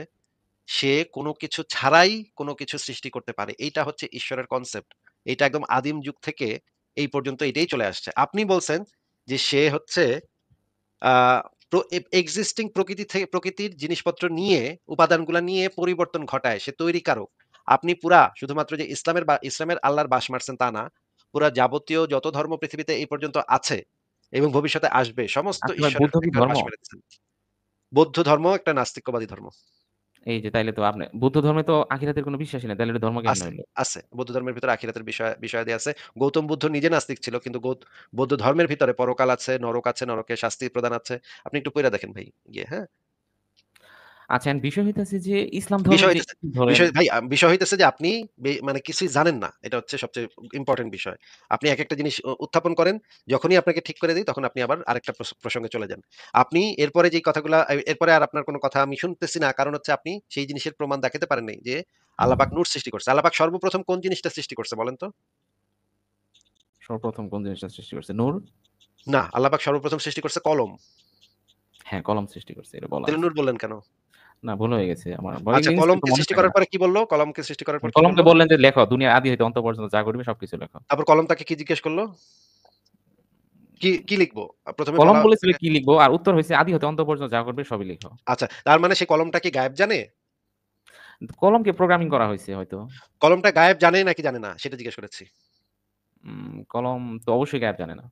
সে কোনো কিছু ছাড়াই কোনো কিছু সৃষ্টি করতে পারে। এইটা হচ্ছে ঈশ্বরের কনসেপ্ট। এইটা একদম আদিম যুগ থেকে এই পর্যন্ত এটাই চলে আসছে। আপনি বলছেন যে সে হচ্ছে আ এক্সিস্টিং প্রকৃতির জিনিসপত্র নিয়ে, উপাদানগুলা নিয়ে পরিবর্তন ঘটায়। সে তৈরিকারক। আপনি পুরা শুধুমাত্র যে ইসলামের আল্লাহর বাঁশ মারছেন তা না। পুরা যাবতীয় যত ধর্ম পৃথিবীতে এই পর্যন্ত আছে এবং ভবিষ্যতে আসবে সমস্ত আচ্ছা ভাই ঈশ্বরের বুদ্ধ প্রতি কি একবার ধর্ম? বাঁশ মেরেছেন। বৌদ্ধ ধর্ম একটা নাস্তিক্যবাদী ধর্ম। এই যে তাইলে তো আপনি বুদ্ধ ধর্মে তো আখিরাতের কোনো বিশ্বাসই নাই। তাইলে এটা ধর্ম কেমনে আছে, হইল? আছে। বৌদ্ধ ধর্মের ভিতরে আখিরাতের বিষয়াদি আছে। গৌতম বুদ্ধ নিজে নাস্তিক ছিল। কিন্তু বৌদ্ধ ধর্মের ভিতরে পরকাল আছে, নরকে শাস্তি প্রদান আছে। আপনি একটু পইড়া দেখেন ভাই গিয়ে, হ্যাঁ? আচ্ছা বিষয় হইতেছে যে ইসলাম ধর্মে বিষয় যে হইতেছে ধরেন বিষয় হইতেছে যে আপনি মানে কিছুই জানেন না। এটা হচ্ছে সবচেয়ে ইম্পোর্টেন্ট বিষয়। আপনি একেকটা জিনিস উত্থাপন করেন। যখনই আপনাকে ঠিক করে দেই তখন আপনি আবার আরেকটা প্রসঙ্গে চলে যান। আপনি এরপরে যেই কথাগুলা এরপরে আর আপনার কোন কথা আমি শুনতেছি না। কারণ হচ্ছে আপনি সেই জিনিসের প্রমাণ দেখাতে পারেন নাই যে আল্লাহ পাক নূর সৃষ্টি করছে। আল্লাহ পাক সর্বপ্রথম কোন জিনিসটা সৃষ্টি করছে বলেন তো? সর্বপ্রথম কোন জিনিসটা সৃষ্টি করছে? নূর? না, আল্লাহ পাক সর্বপ্রথম সৃষ্টি করছে কলম। হ্যাঁ, কলম সৃষ্টি করছে এটা বলা তাহলে আছে। নূর বললেন কেন? না ভুল হয়ে গেছে আমার। আচ্ছা জিনিসটা একটু কলমকে মনে সৃষ্টি থাকে করার না। পরে কি বলল? কলমকে সৃষ্টি করার পর কি বলল? কলমকে বললেন যে লেখো দুনিয়ার আদি হইতে অন্ত পর্যন্ত যা ঘটবে সবকিছু লেখো। তারপর কলম তাকে কি জিজ্ঞেস করল? কি লিখবো? ১ম এ কলম বলা হচ্ছে বলেছিল যে কি লিখবো? আর উত্তর হইছে আদি হতে অন্ত পর্যন্ত যা ঘটবে সবই লিখো। আচ্ছা, তার মানে সে কলমটা কি গায়েব জানে? কলমকে প্রোগ্রামিং করা হইছে হয়তো। কলমটা গায়েব জানে নাকি জানে না? সেটা জিজ্ঞেস করেছি। কলম তো অবশ্যই গায়েব জানে না।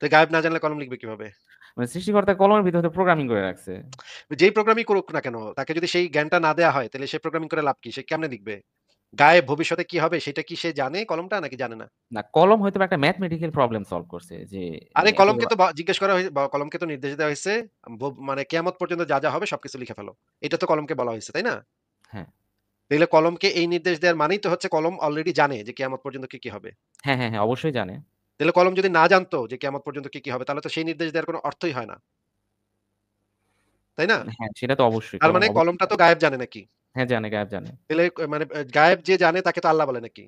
তো গায়েব না জানলে কলম লিখবে কিভাবে? মানে সৃষ্টিকর্তা কলমের ভিতর হয়তো প্রোগ্রামিং করে রাখছে। যেই প্রোগ্রামই করুক না কেন, তাকে যদি সেই জ্ঞানটা না দেয়া হয়, তাহলে সে প্রোগ্রামিং করে লাভ কি? সে কেমনে লিখবে? গায়েব ভবিষ্যতে কি হবে সেটা কি সে জানে কলমটা নাকি জানে না? না কলম হয়তোবা একটা ম্যাথমেটিক্যাল প্রবলেম সলভ করছে যে আরে মানে কলমকে এতগুলা তো জিজ্ঞেস করা হয়েছে বা কলমকে তো নির্দেশ দেওয়া হইছে মানে কিয়ামত পর্যন্ত যা হবে সবকিছু লিখে ফেলো। এটা তো কলমকে বলা হইছে, তাই না? হ্যাঁ। তাইলে কলমকে এই নির্দেশ দেওয়ার মানেই তো হচ্ছে কলম অলরেডি জানে যে কিয়ামত পর্যন্ত কি হবে। হ্যাঁ, অবশ্যই জানে। তাহলে কলম যদি না জানতো যে কিয়ামত পর্যন্ত কি হবে তাহলে তো সেই নির্দেশ দেওয়ার কোনো অর্থই হয় না। তাই না? হ্যাঁ, সেটা তো অবশ্যই। তার কলম মানে অবশ্যই কলমটা তো জানে। গায়েব জানে নাকি? হ্যাঁ, জানে গায়েব জানে। তাহলে মানে গায়েব যে জানে তাকে তো আল্লাহ বলে নাকি?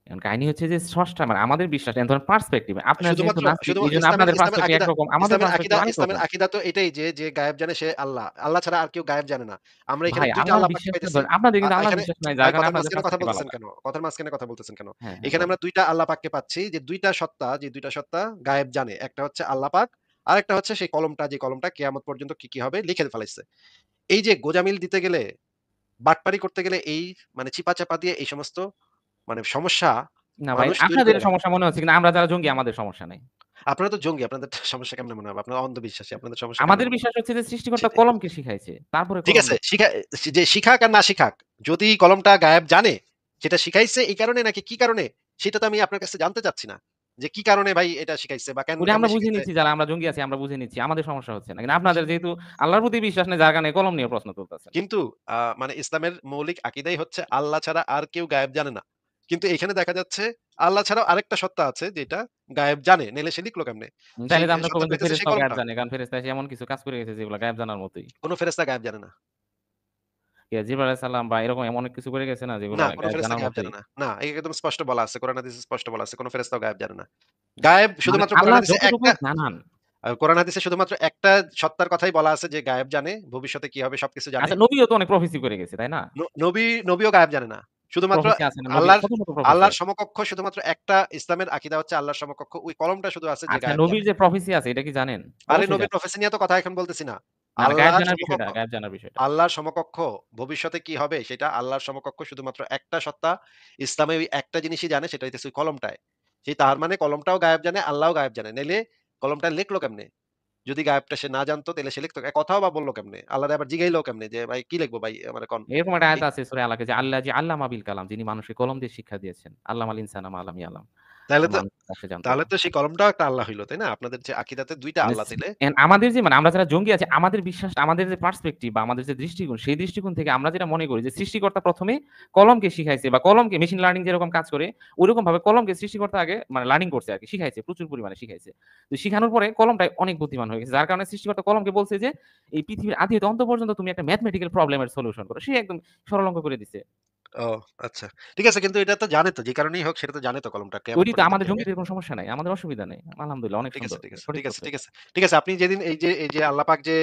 এখন কাহিনী হচ্ছে যে স্রষ্টা মানে আমাদের বিশ্বাস ধরেন পার্সপেক্টিভ আপনার যেহেতু নাস্তিক এইজন্য ইসলামের আপনাদের পার্সপেক্টিভ একরকম, আমাদের পার্সপেক্টিভ আরেক ইসলামের রকম। আকীদা তো এটাই যে গায়েব জানে সে আল্লাহ। আল্লাহ ছাড়া আর কেউ গায়েব জানে না। আমরা এখানে ভাই ২ টা আল্লাহর আল্লাহ পাককে বিশ্বাসটা পাইতেছি। ধরেন আপনাদের কিন্তু আল্লাহর এখানে বিশ্বাস নাই যার ভাই কারণে কথার আপনাদের মাঝখানে কথা পার্সপেক্টিভ বলতেছেন আলাদা। কেন? কথার মাঝখানে কথা বলতেছেন কেন? হ্যাঁ, এখানে বলেন। আমরা ২ টা আল্লাহ পাককে পাচ্ছি যে ২ টা সত্তা যে ২ টা সত্তা গায়েব জানে। একটা হচ্ছে আল্লাহ পাক, আরেকটা হচ্ছে সেই কলমটা যে কলমটা কিয়ামত পর্যন্ত কি হবে লিখে ফেলাইছে। এই যে গোঁজামিল দিতে গেলে, বাটপারি করতে গেলে এই মানে চিপা-চাপা দিয়ে এই সমস্ত মানে সমস্যা না ভাই মানুষ তৈরি আপনাদের করে রাখে। সমস্যা মনে হচ্ছে কিন্তু আমরা যারা জঙ্গি আমাদের সমস্যা নাই। আপনারা তো জঙ্গি। আপনাদের সমস্যা কেমনে মনে হবে? আপনারা অন্ধবিশ্বাসী। আপনাদের সমস্যা কেমনে আমাদের মনে হবে? বিশ্বাস হচ্ছে যে সৃষ্টিকর্তা সেটাই। কলমকে শিখাইছে। তারপরে ঠিক কলম আছে। লিখ যে শিখাক আর না শিখাক, যদি কলমটা গায়েব জানে, সেটা শিখাইছে এই কারণে নাকি কি কারণে, সেটা তো আমি আপনার কাছে জানতে চাচ্ছি না। যে কি কারণে ভাই এটা শিখাইছে বা ওটা আমরা কেমনে বুঝে শিখাইছে। নিচ্ছি যারা আমরা জঙ্গি আছি আমরা বুঝে নিচ্ছি। আমাদের সমস্যা হচ্ছে না। কিন্তু আপনাদের যেহেতু আল্লাহর প্রতি বিশ্বাস নেই যার কারণে কলম নিয়ে প্রশ্ন তুলতেছেন। কিন্তু মানে ইসলামের মৌলিক আকীদাই হচ্ছে আল্লাহ ছাড়া আর কেউ গায়েব জানে না। কিন্তু এখানে দেখা যাচ্ছে আল্লাহ ছাড়াও আরেকটা সত্তা আছে যেটা গায়েব জানে। নাইলে সে লিখলো কেমনে? সেই তাইলে তো আপনারা কবেন সত্তাটা যে হইতেছে সেই ফেরেশতাও গায়েব কলমটা। জানে। কারণ ফেরেশতা এসে এমন কিছু কাজ করে গেছে যেগুলো গায়েব জানার মতোই। কোন ফেরেশতা গায়েব জানে না। জিবরাইল আলাইহিস সালাম বা এরকম এমন অনেক কিছু করে গেছে না যেগুলো না, কোন গায়েব ফেরেশতা জানার গায়েব মতোই। জানে না। না, একদম স্পষ্ট বলা আছে। কোরআন হাদিসে স্পষ্ট বলা আছে। কোন ফেরেশতাও গায়েব জানে না। গায়েব মানে শুধুমাত্র কোরআন আল্লাহ হাদিসে যতটুকু একটা জানান কোরআন হাদিসে শুধুমাত্র একটা সত্তার কথাই বলা আছে যে গায়েব জানে, ভবিষ্যতে কি হবে সবকিছু জানে। আচ্ছা নবীও তো অনেক প্রফেসি করে গেছে, তাই না? নবীও গায়েব জানে না। শুধুমাত্র প্রফেসি আছে না নবীর আল্লাহর কত প্রফেসি আল্লাহর আছে। সমকক্ষ শুধুমাত্র একটা ইসলামের আকীদা হচ্ছে আল্লাহর সমকক্ষ। ওই কলমটা শুধু আছে যে আচ্ছা গায়েব নবীর জানে। যে প্রফেসি আছে এটা কি জানেন? আরে অবশ্যই নবীর জানেন। প্রফেসি নিয়ে তো কথা এখন বলতেছি না। না, গায়েব আল্লাহর জানার বিষয়টা, সমকক্ষ গায়েব জানার বিষয়টা। আল্লাহর সমকক্ষ ভবিষ্যতে কি হবে সেটা আল্লাহর সমকক্ষ শুধুমাত্র একটা সত্তা। ইসলামে ওই একটা জিনিসই জানে সেটা হইতেছে ওই কলমটায়। তার মানে কলমটাও গায়েব জানে, আল্লাহও গায়েব জানে। নাইলে কলমটা লিখলো কেমনে? যদি গায়েবটা সে না জানতো তাইলে সে লিখতো কথাও বা বলল কেমনে? আল্লাহরে আবার জিগাইলো কেমনে যে ভাই কি লিখবো ভাই আমারে কন। এরকম একটা এই আয়াত আছে সূরা আলাকে যে আল্লাহ যে আল্লামা বিল কালাম যিনি মানুষকে কলম দিয়ে শিক্ষা দিয়েছেন। আল্লামাল ইনসানা মা লাম ইয়ালাম। তাহলে তো মানুষ কাছে জানতো তাহলে না। তো সেই কলমটাও একটা আল্লাহ হইল, তাই না? আপনাদের যে আকিদাতে ২ টা মানে আল্লাহ তাইলে। আমাদের যে মানে আমরা যারা জঙ্গি আছি আমাদের বিশ্বাসটা আমাদের যে পার্সপেক্টিভ বা আমাদের যে দৃষ্টিকোণ সেই দৃষ্টিকোণ থেকে আমরা যেটা মনে করি যে সৃষ্টিকর্তা ১ম এ কলমকে শিখাইছে বা কলমকে মেশিন লার্নিং যেরকম কাজ করে ঐরকম ভাবে কলমকে সৃষ্টিকর্তা আগে মানে লার্নিং করছে আরকি শিখাইছে প্রচুর পরিমাণে শিখাইছে। তো শিখানোর পরে কলমটা অনেক বুদ্ধিমান হয়ে গেছে। যার কারণে সৃষ্টিকর্তা কলমকে বলছে যে এই পৃথিবীর আদি হতে অন্ত পর্যন্ত তুমি একটা ম্যাথমেটিক্যাল প্রবলেম এর সলিউশন করো। সে একদম সরল অঙ্ক করে দিছে। ও আচ্ছা। ঠিক আছে, কিন্তু এটা তো জানে তো, যে কারণেই হোক সেটা তো জানে তো কলমটা কেয়ামত তৈরি তো পর্যন্ত কি আমাদের হবে। জঙ্গিদের কোনো সমস্যা নাই। আমাদের অসুবিধা নেই। আলহামদুলিল্লাহ অনেক ঠিক আছে, সুন্দর। ঠিক আছে, সঠিক ঠিক আছে, করছে ঠিক এটা। আছে, ঠিক আছে। আপনি যেদিন এই যে আল্লাহ পাক যে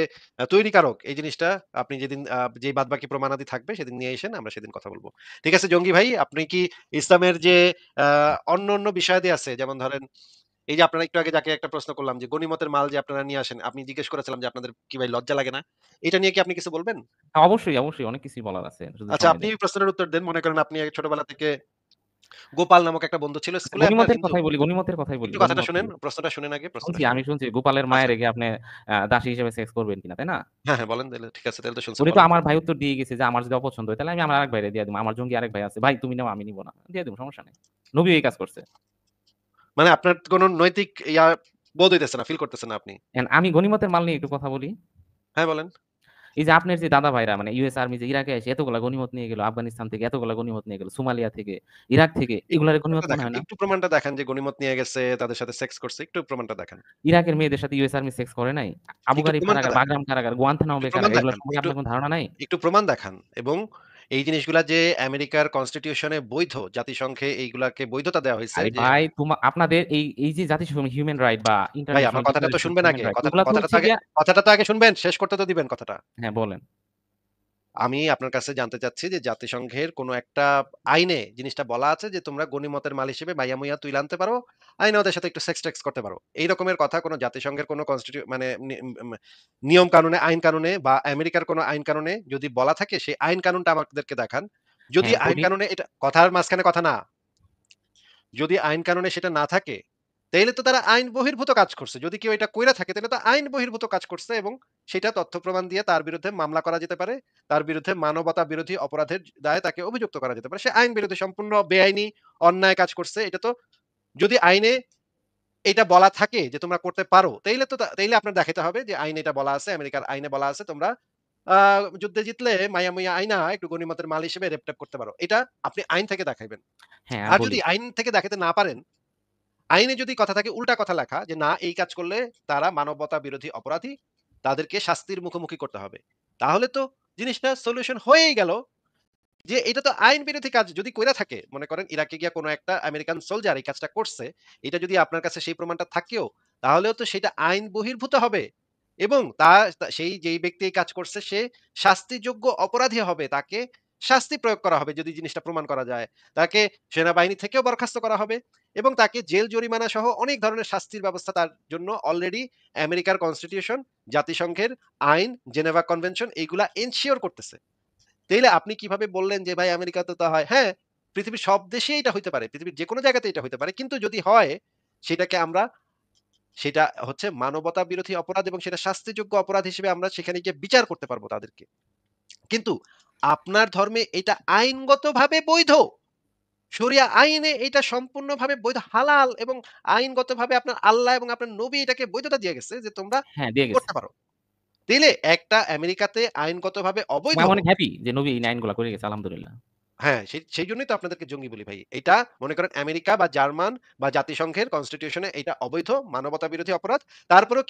তৈরিকারক এই জিনিসটা আপনি যেদিন যেই বাদবাকি প্রমাণাদি থাকবে সেদিন নিয়ে এসেন, আমরা সেদিন কথা বলব। ঠিক আছে জঙ্গি ভাই, আপনি কি ইসলামের যে আ অন্য বিষয়াদি আছে, যেমন ধরেন এই যে আপনারা একটু আগে যাকে একটা প্রশ্ন করলাম যে গনিমতের মাল যে আপনারা নিয়ে আসেন, আপনি জিজ্ঞেস করেছিলাম যে আপনাদের কি ভাই লজ্জা লাগে না? এটা নিয়ে কি আপনি কিছু বলবেন? হ্যাঁ, অবশ্যই, অবশ্যই অনেক কিছুই বলার আছে। শুধু আচ্ছা, সময় আপনি দেন। এই প্রশ্নের উত্তর দেন। মনে করেন আপনি ছোটবেলা থেকে গোপাল নামক একটা বন্ধু ছিল আচ্ছা স্কুলে আপনার, কিন্তু গনিমতের কথাই বলি। একটু কথাটা গনিমত শুনেন, প্রশ্নটা শুনেন আগে, প্রশ্নটা শুনছি শুনেন। আমি শুনছি গোপালের আচ্ছা। মায়ের রেখে আপনি দাসী হিসেবে সেক্স করবেন কিনা, তাই না? হ্যাঁ, হ্যাঁ, বলেন তাইলে, ঠিক আছে, তাইলে তো শুনছেন, উনি তো বলেন। আমার ভাই উত্তর দিয়ে গেছে যে আমার যদি অপছন্দ হয় তাহলে আমি আমার আরেক ভাইরে দিয়ে দিবো। আমার জঙ্গি আরেক ভাই আছে। ভাই তুমি নাও আমি নিব না। দিয়ে দিবো সমস্যা নাই। নবীও এই কাজ করছে। মানে আপনার কোন নৈতিক বোধ হইতেছে না, ফিল করতেছেন না আপনি। আমি গনিমতের মাল নিয়ে একটু কথা বলি। হ্যাঁ, বলেন। এই যে আপনার যে দাদা ভাইরা মানে ইউএস আর্মি যে ইরাকে এসে এতগুলা গনিমত নিয়ে গেল, আফগানিস্তান থেকে এতগুলা গনিমত নিয়ে গেল, সোমালিয়া থেকে, ইরাক থেকে এগুলার গনিমত মনে হয় না? একটু প্রমাণটা দেখান যে গনিমত নিয়ে গেছে, তাদের সাথে সেক্স করছে। একটু প্রমাণটা দেখান। ইরাকের মেয়েদের সাথে ইউএস আর্মি সেক্স করে নাই? আবু একটু গারিব প্রমাণটা কারাগার, দেখান। বাগরাম কারাগার, গুয়ান্তানামো একটু বে প্রমাণ কারাগার এগুলো দেখান। সম্পর্কে আপনার কোন ধারণা নাই? একটু প্রমাণ দেখান, এবং এই জিনিসগুলা যে আমেরিকার কনস্টিটিউশন এ বৈধ, জাতিসংঘে এইগুলাকে বৈধতা দেওয়া হইছে আরে যে ভাই আপনাদের এই যে জাতিসংঘ হিউম্যান রাইট বা ভাই আমার ইন্টারন্যাশনাল কথাটা তো ডিক্লারেশন অফ শুনবেন হিউম্যান আগে। রাইট এগুলা তো হচ্ছে গিয়া কথাটা তো আগে শুনবেন। শেষ করতে তো দিবেন কথাটা। হ্যাঁ, বলেন। আমি আপনার কাছে জানতে চাচ্ছি যে জাতিসংঘের কোন একটা আইনে জিনিসটা বলা আছে যে তোমরা গনিমতের মাল হিসেবে মাইয়া-মুইয়া তুইলা আনতে পারো। আইনে ওদের সাথে একটু সেক্স টেক্স করতে পারো। এই রকমের কথা কোন জাতিসংঘের কোন মানে নিয়ম কানুনে, আইন কানুনে বা আমেরিকার কোন আইন কানুনে যদি বলা থাকে সেই আইন কানুনটা আমাদেরকে দেখান। যদি হ্যাঁ, আইন কানুনে এটা কথার মাঝখানে কথা না। যদি আইন কানুনে সেটা না থাকে, তাইলে তো তারা আইন বহির্ভূত কাজ করছে। যদি কেউ এটা কইরা থাকে তাহলে তো আইন বহির্ভূত কাজ করছে, এবং সেটা তথ্য প্রমাণ দিয়ে তার বিরুদ্ধে মামলা করা যেতে পারে। তার বিরুদ্ধে মানবতা বিরোধী অপরাধের দায়ে তাকে অভিযুক্ত করা যেতে পারে। সে আইন বিরোধী সম্পূর্ণ বেআইনি অন্যায় কাজ করছে। এটা তো যদি আইনে এটা বলা থাকে যে তোমরা করতে পারো, তাইলে আপনার দেখাইতে হবে যে আইনে এটা বলা আছে, আমেরিকার আইনে বলা আছে তোমরা আ যুদ্ধে জিতলে মাইয়া-মুইয়া আইনা একটু গনিমতের মাল হিসেবে রেপ-টেপ করতে পারো। এটা আপনি আইন থেকে দেখাইবেন। হ্যাঁ, আর বলি। যদি আইন থেকে দেখাতে না পারেন, আইনে যদি কথা থাকে উল্টা কথা লেখা যে না এই কাজ করলে তারা মানবতা বিরোধী অপরাধী, তাদেরকে শাস্তির মুখোমুখি করতে হবে। তাহলে তো জিনিসটা সলিউশন হয়েই গেল। যে এটা তো আইন বিরোধী কাজ যদি কইরা থাকে, মনে করেন ইরাকে গিয়া কোন একটা আমেরিকান সোলজার এই কাজটা করছে, এটা যদি আপনার কাছে সেই প্রমাণটা থাকেও, তাহলেও তো সেটা আইন বহির্ভূত হবে, এবং সেই যেই ব্যক্তি এই কাজ করছে সে শাস্তিযোগ্য অপরাধী হবে। তাকে শাস্তি প্রয়োগ করা হবে যদি জিনিসটা প্রমাণ করা যায়। তাকে সেনাবাহিনী থেকেও বরখাস্ত করা হবে, এবং তাকে জেল জরিমানা সহ অনেক ধরনের শাস্তির ব্যবস্থা তার জন্য অলরেডি আমেরিকার কনস্টিটিউশন, জাতিসংঘের আইন, জেনেভা কনভেনশন এইগুলা এনশিওর করতেছে। তাইলে আপনি কিভাবে বললেন যে ভাই আমেরিকাতে তো হয়? হ্যাঁ, পৃথিবীর সব দেশেই এটা হইতে পারে। পৃথিবীর যেকোনো জায়গাতেই এটা হইতে পারে। কিন্তু যদি হয় সেটাকে আমরা, সেটা হচ্ছে মানবতা বিরোধী অপরাধ, এবং সেটা শাস্তিযোগ্য অপরাধ হিসেবে আমরা সেখানে গিয়ে বিচার করতে পারবো তাদেরকে। কিন্তু আপনার ধর্মে এটা আইনগতভাবে বৈধ। শরিয়া আইনে এটা সম্পূর্ণভাবে বৈধ, হালাল, এবং আইনগতভাবে আপনার আল্লাহ এবং আপনার নবী এটাকে বৈধতা দিয়ে গেছে যে তোমরা হ্যাঁ, দিয়ে গেছে। করতে পারো। তাইলে একটা আমেরিকাতে আইনগতভাবে অবৈধ, আমি অনেক হ্যাপি যে নবী এই আইনগুলা করে গেছে আলহামদুলিল্লাহ। হ্যাঁ, সেইজন্যই তো আপনাদেরকে জঙ্গি বলি ভাই। এইটা মনে করেন আমেরিকা বা জার্মান বা জাতিসংঘের কনস্টিটিউশন এ এইটা অবৈধ, মানবতা বিরোধী অপরাধ। তারপরেও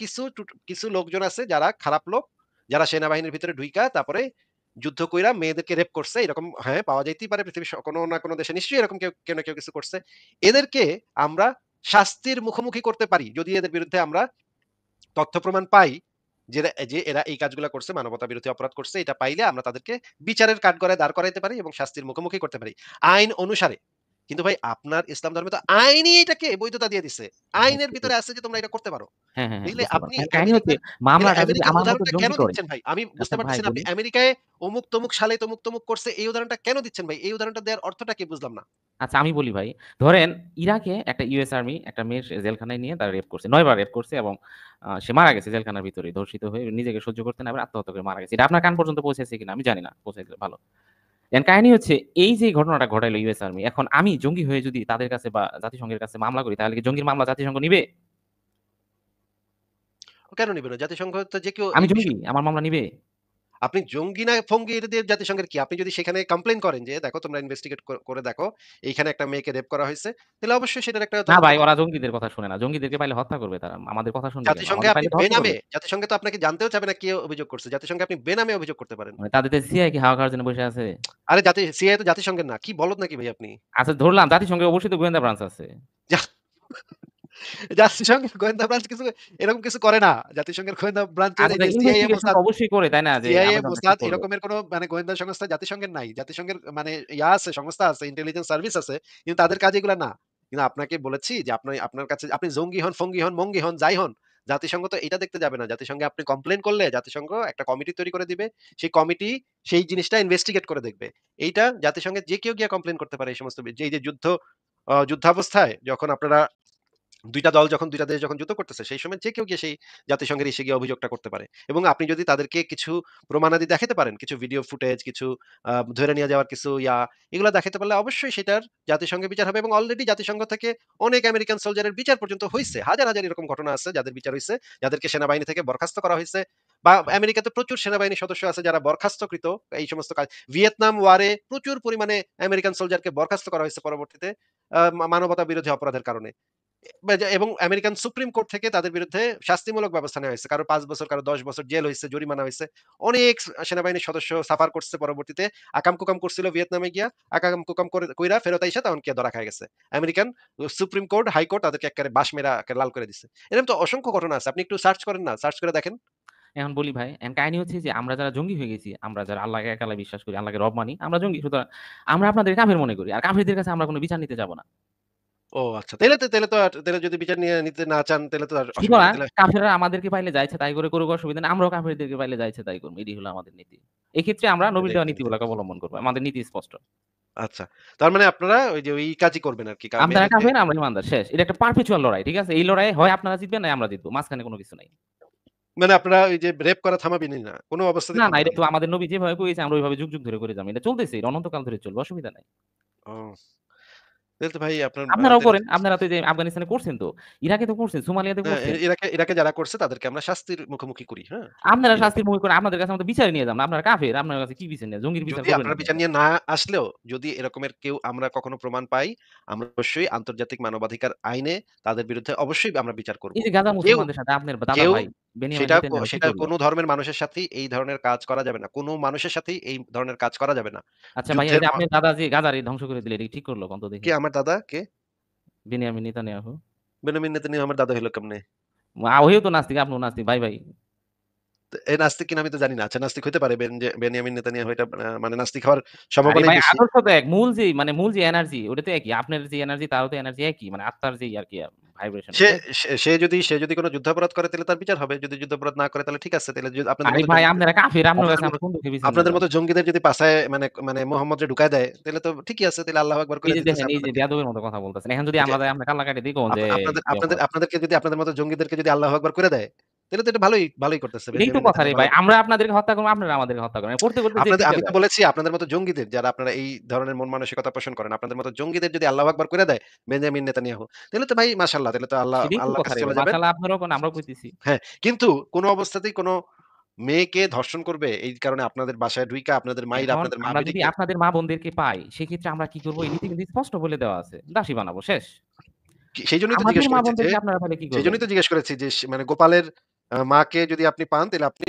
কিছু লোকজন আছে যারা খারাপ লোক, যারা সেনাবাহিনীর ভিতরে ঢুইকা তারপরে যুদ্ধ কইরা মেয়েদেরকে রেপ করছে। এরকম হ্যাঁ, পাওয়া যাইতেই পারে পৃথিবীর কোনো না কোনো দেশে নিশ্চয়ই এরকম কেউ না কেউ কিছু করছে। এদেরকে আমরা শাস্তির মুখোমুখি করতে পারি যদি এদের বিরুদ্ধে আমরা তথ্য প্রমাণ পাই যে এরা এই কাজগুলা করছে, মানবতা বিরোধী অপরাধ করছে, এটা পাইলে আমরা তাদেরকে বিচারের কাঠগড়ায় দাঁড় করাইতে পারি এবং শাস্তির মুখোমুখি করতে পারি আইন অনুসারে। কিন্তু ভাই আপনার ইসলাম ধর্মে তো আইনই এটাকে বৈধতা দিয়ে দিছে। হ্যাঁ, আইনের সেটাই। ভিতরে আছে যে তোমরা এটা করতে পারো। হ্যাঁ, হ্যাঁ, হ্যাঁ, তাইলে বুঝতে পারলাম। আপনি এখন কাহিনী হচ্ছে আমেরিকার তাইলে মামলাটা যদি আমেরিকার আমার মতো উদাহরণটা কেন জঙ্গি করে দিচ্ছেন ভাই? আমি বুঝতে আচ্ছা ভাই পারতেছি না, আপনি বলি। আমেরিকায় অমুক তমুক সালে তমুক তমুক করছে এই উদাহরণটা কেন দিচ্ছেন ভাই? এই উদাহরণটা দেওয়ার অর্থটা কি বুঝলাম না। আচ্ছা আমি বলি ভাই। ধরেন ইরাকে একটা ইউএস আর্মি একটা মেয়ে জেলখানায় নিয়ে তার রেপ করছে। ৯ বার রেপ করছে এবং সে মারা গেছে জেলখানার ভিতরেই ধর্ষিত হয়ে নিজেকে সহ্য করতে না পেরে আত্মহত্যা করে মারা গেছে। এটা আপনার কান পর্যন্ত পৌঁছেছে কিনা আমি জানি না। পৌঁছাইলে ভালো। কাহিনী হচ্ছে এই যে ঘটনাটা ঘটাইলো ইউএস আর্মি, এখন আমি জঙ্গি হয়ে যদি তাদের কাছে বা জাতিসংঘের কাছে মামলা করি, তাহলে কি জঙ্গির মামলা জাতিসংঘ নিবে? কেন নিবে না? জাতিসংঘ তো যে কেউ আমি এই জঙ্গি, বিষয় আমার মামলা নিবে? আপনি জঙ্গি না ফঙ্গি এটা দিয়ে জাতিসংঘের কি? আপনি যদি সেখানে কমপ্লেইন করেন যে, "দেখো তোমরা ইনভেস্টিগেট করে দেখো। এইখানে একটা মেয়েকে রেপ করা হইছে।" তাহলে অবশ্যই সেটার একটা না তদন্ত ভাই, হবে। ওরা জঙ্গিদের কথা শুনে না। জঙ্গিদেরকে পাইলে হত্যা করবে তারা। আমাদের কথা শুনবে কেন? জাতিসংঘে আমাদের আপনি পাইলে তো হত্যা বেনামে করবে। জাতিসংঘে তো আপনাকে জানতেও চাবে না কে অভিযোগ করছে। জাতিসংঘে আপনি বেনামে অভিযোগ করতে পারেন। মানে তাদের সিআই কি হাওয়া খাওয়ার জন্য বসে আছে? আরে সিআইএ তো জাতিসংঘের না। কি বলদ নাকি ভাই আপনি? আচ্ছা ধরলাম জাতিসংঘে অবশ্যই তো গোয়েন্দা ব্রাঞ্চ আছে। জা জাতিসংঘের গোয়েন্দা ব্রাঞ্চ এরকম কিছু করে না। জাতিসংঘের গোয়েন্দা ব্রাঞ্চের আচ্ছা এই তো যে সিআইএ, ইনভেস্টিগেশন তো মোসাদ অবশ্যই করে, তাই না? যে সিআইএ, আবেদনটা কে মোসাদ করলো? এরকমের কোন মানে গোয়েন্দা সংস্থা জাতিসংঘের নাই। জাতিসংঘের মানে আছে, সংস্থা আছে, ইন্টেলিজেন্স সার্ভিস আছে। কিন্তু তাদের কাজ এগুলা না। কিন্তু আপনাকে বলেছি যে আপনার কাছে আপনি জঙ্গি হন, ফঙ্গি হন, মঙ্গি হন, যাই হন, জাতিসংঘ তো এটা দেখতে যাবে না। জাতিসংঘে আপনি কমপ্লেইন করলে জাতিসংঘ একটা কমিটি তৈরি করে দিবে। সেই কমিটি সেই জিনিসটা ইনভেস্টিগেট করে দেখবে। এইটা জাতিসংঘের যে কেউ গিয়ে কমপ্লেইন করতে পারে এই সমস্ত এই যে যুদ্ধাবস্থায় যখন আপনারা ২ টা দল যখন ২ টা দেশ যখন যুদ্ধ করতেছে, সেই সময় যে কেউ গিয়ে সেই জাতিসংঘের ইসে গিয়ে অভিযোগটা করতে পারে। এবং আপনি যদি তাদেরকে কিছু প্রমাণাদি দেখাতে পারেন, কিছু ভিডিও ফুটেজ, কিছু ধরে নিয়ে যাওয়ার কিছু এগুলা দেখাতে পারলে অবশ্যই সেটার জাতিসংঘে বিচার হবে এবং অলরেডি জাতিসংঘ থেকে অনেক আমেরিকান সোলজারের বিচার পর্যন্ত হইছে। হাজার, হাজার এরকম ঘটনা আছে যাদের বিচার হইছে, যাদেরকে সেনাবাহিনী থেকে বরখাস্ত করা হইছে বা আমেরিকাতে প্রচুর সেনাবাহিনীর সদস্য আছে যারা বরখাস্তকৃত এই সমস্ত কাজ। ভিয়েতনাম ওয়ারে প্রচুর পরিমাণে আমেরিকান সোলজারকে বরখাস্ত করা হয়েছে পরবর্তীতে মানবতা বিরোধী অপরাধের কারণে। এবং আমেরিকান সুপ্রিম কোর্ট থেকে তাদের বিরুদ্ধে শাস্তিমূলক ব্যবস্থা নেওয়া হয়েছে। কারো ৫ বছর, কারো ১০ বছর জেল হইছে, জরিমানা হইছে। অনেক সেনাবাহিনীর সদস্য সাফার করছে পরবর্তীতে। আকাম-কুকাম করছিল ভিয়েতনামে গিয়া। আকাম-কুকাম কইরা ফেরত আইসা তখন গিয়া ধরা খায়া গেছে। American Supreme Court, High Court তাদেরকে এক্কারে বাঁশ মেরা এক্কারে লাল করে দিছে। এরকম তো অসংখ্য ঘটনা আছে। আপনি একটু সার্চ করেন না? সার্চ করে দেখেন। এখন বলি ভাই, কাহিনী হচ্ছে যে আমরা যারা জঙ্গি হয়ে গেছি, আমরা যারা আল্লাহকে এক আল্লাহ বিশ্বাস করি, আল্লাহকে রব মানি, আমরা জঙ্গি। সুতরাং আমরা আপনাদের কাফের মনে করি। আর কাফেরদের কাছে আমরা কোন বিচার নিতে যাব না। ও আচ্ছা। তাইলে যদি বিচার নিয়ে নিতে না চান তাইলে তো আর অসুবিধা সুতরাং নেই। তাইলে কাফেররা আমাদেরকে পাইলে যা ইচ্ছা তাই করে করুক, অসুবিধা নেই। আমরাও কাফেরদেরকে পাইলে যা ইচ্ছা তাই করব। এটাই হলো আমাদের নীতি। এক্ষেত্রে আমরা নবীর দেওয়া দেখেন। নীতিগুলোকে অবলম্বন করব। আমাদের নীতি স্পষ্ট। আচ্ছা। তার মানে আপনারা ওই যে ওই কাজই করবেন আরকি। আপনারা কাফের, আমরা ইমানদার। শেষ। এটা একটা পারপেচুয়াল লড়াই। ঠিক আছে? এই লড়াইয়ে হয় আপনারা জিতবেন, নয় আমরা জিতব। মাঝখানে কোন কিছু নাই। মানে আপনারা ওই যে রেপ করা থামাবেনই না। কোন না, অবস্থাতেই না, থামবে এটা না। তো আমাদের নবী যেভাবে করেছে আমরা ওইভাবে যুগ, যুগ ধরে করে যাবো। এটা চলতেছে। এটা অনন্তকাল ধরে চলবে। অসুবিধা নাই। ও তাইলে তো ভাই আপনার আপনারাও তাইলে করেন। আপনারা তো এই যে আফগানিস্তানে করছেন তো। ইরাকে তো করছেন, সোমালিয়াতে না করছেন। ইরাকে যারা করছে তাদেরকে আমরা শাস্তির মুখোমুখি করি, হ্যাঁ? আপনারা ইরাকে। শাস্তির মুখে করে আপনাদের কাছে আমরা বিচারে নিয়ে যান না। আপনারা কাফের। আপনার কাছে কি বিচার নেয়া? জঙ্গির বিচার যদি করবেন আপনারা নাকি বিচার এখন? নিয়ে না আসলেও যদি এরকমের কেউ আমরা কখনো প্রমাণ পাই, আমরা অবশ্যই আন্তর্জাতিক মানবাধিকার আইনে তাদের বিরুদ্ধে অবশ্যই আমরা বিচার করব। এই যে গাজা কেউ মুসলমানদের সাথে আপনার দাদা কেউ ভাই বেনিয়ামিন নেতানিয়াহু কি সেটা করল? কোন ধর্মের মানুষের সাথেই এই ধরনের কাজ করা যাবে না। কোন মানুষের সাথেই এই ধরনের কাজ করা যাবে না। আচ্ছা ভাইয়া, এই যুদ্ধের যে আপনার দাদা যে গাজারে ধ্বংস করে দিল, এটা কি ঠিক করলো কোন তো দেখি? কে আমার দাদা? কে? Benjamin Netanyahu. বেনিয়ামিন নেতানিয়াহু আমার দাদা হইলো কেমনে? ওহিও তো নাস্তিক, আপনিও নাস্তিক। ভাই, ভাই। তো এই নাস্তিক কিনা আমি তো জানি না। আচ্ছা নাস্তিক হইতে পারে বেনিয়ামিন নেতানিয়াহু এটা মানে নাস্তিক হওয়ার আরে সম্ভাবনাই ভাই, বেশি। আদর্শ তো এক। মূল যে এনার্জি ওটা তো একই। আপনার যে এনার্জি তারও তো এনার্জি একই। মানে আত্মার যেই আরকি ভাইব্রেশন সে ওটা একই। সে সে যদি কোন যুদ্ধাপরাধ করে তাহলে তার বিচার হবে। যদি যুদ্ধাপরাধ না করে তাহলে ঠিক আছে। তাহলে আপনাদের আরে মতো ভাই, জঙ্গিদের আপনারা কাফের। আপনার আপনাদের কাছে মতো আমরা কোন দুঃখে বিচার নিয়ে আপনাদের যাব? মতো জঙ্গিদের যদি পাছায় মানে মোহাম্মদরে ঢুকায় দেয় তাহলে তো ঠিকই আছে। তাহলে আল্লাহু আকবার এই কইরা যে দিতেছে দেখেন, এই যে আপনাদেরকে। বেয়াদবের মতো কথা বলতেছেন। এখন যদি এই যে আমরা যাই আমরা কান্নাকাটি দিই কোন যে কি অপরাধ? আপনাদেরকে যদি আপনাদের মতো জঙ্গিদেরকে যদি আল্লাহু আকবার কইরা দেয়, তাহলে তো এটা ভালোই করতেছে। এটাই তো বেনিয়ামিন কথা রে নেতানিয়াহু ভাই। ভালো আমরা করতেছে। আপনাদেরকে হত্যা করব, আপনারা আমাদেরকে হত্যা করেন। করতে, করতে যে টিকে আমি তো যায়। বলেছি আপনাদের মতো জঙ্গিদের যারা আপনারা এই ধরনের মন মানসিকতা পোষণ করেন, আপনাদের মতো জঙ্গিদের যদি আল্লাহু আকবার কইরা দেয় বেঞ্জামিন নেতানিয়াহু, তাহলে তো ভাই মাশাআল্লাহ তাহলে তো সেটাই তো আল্লাহর কথা কাছে রে চলে ভাই। যাবেন। মাশাআল্লাহ আপনারাও কোন, আমরাও কইতেছি। হ্যাঁ, কিন্তু কোন অবস্থাতেই কোন মেয়েকে ধর্ষণ করবে এই কারণে আপনাদের বাসায় ঢুইকা আপনাদের মাইরা এখন আপনাদের আমরা যদি মা-বেটিকে আপনাদের মা-বোনদেরকে পাই, সেক্ষেত্রে আমরা কি করব? এই নীতি কিন্তু স্পষ্ট বলে দেওয়া আছে। দাসী বানাবো, শেষ। সেইজন্যই তো আমাদের জিজ্ঞেস করেছি যে মা-বোনদেরকে আপনারা পাইলে কি করবেন? মানে গোপালের মাকে যদি আপনি পান তাহলে আপনি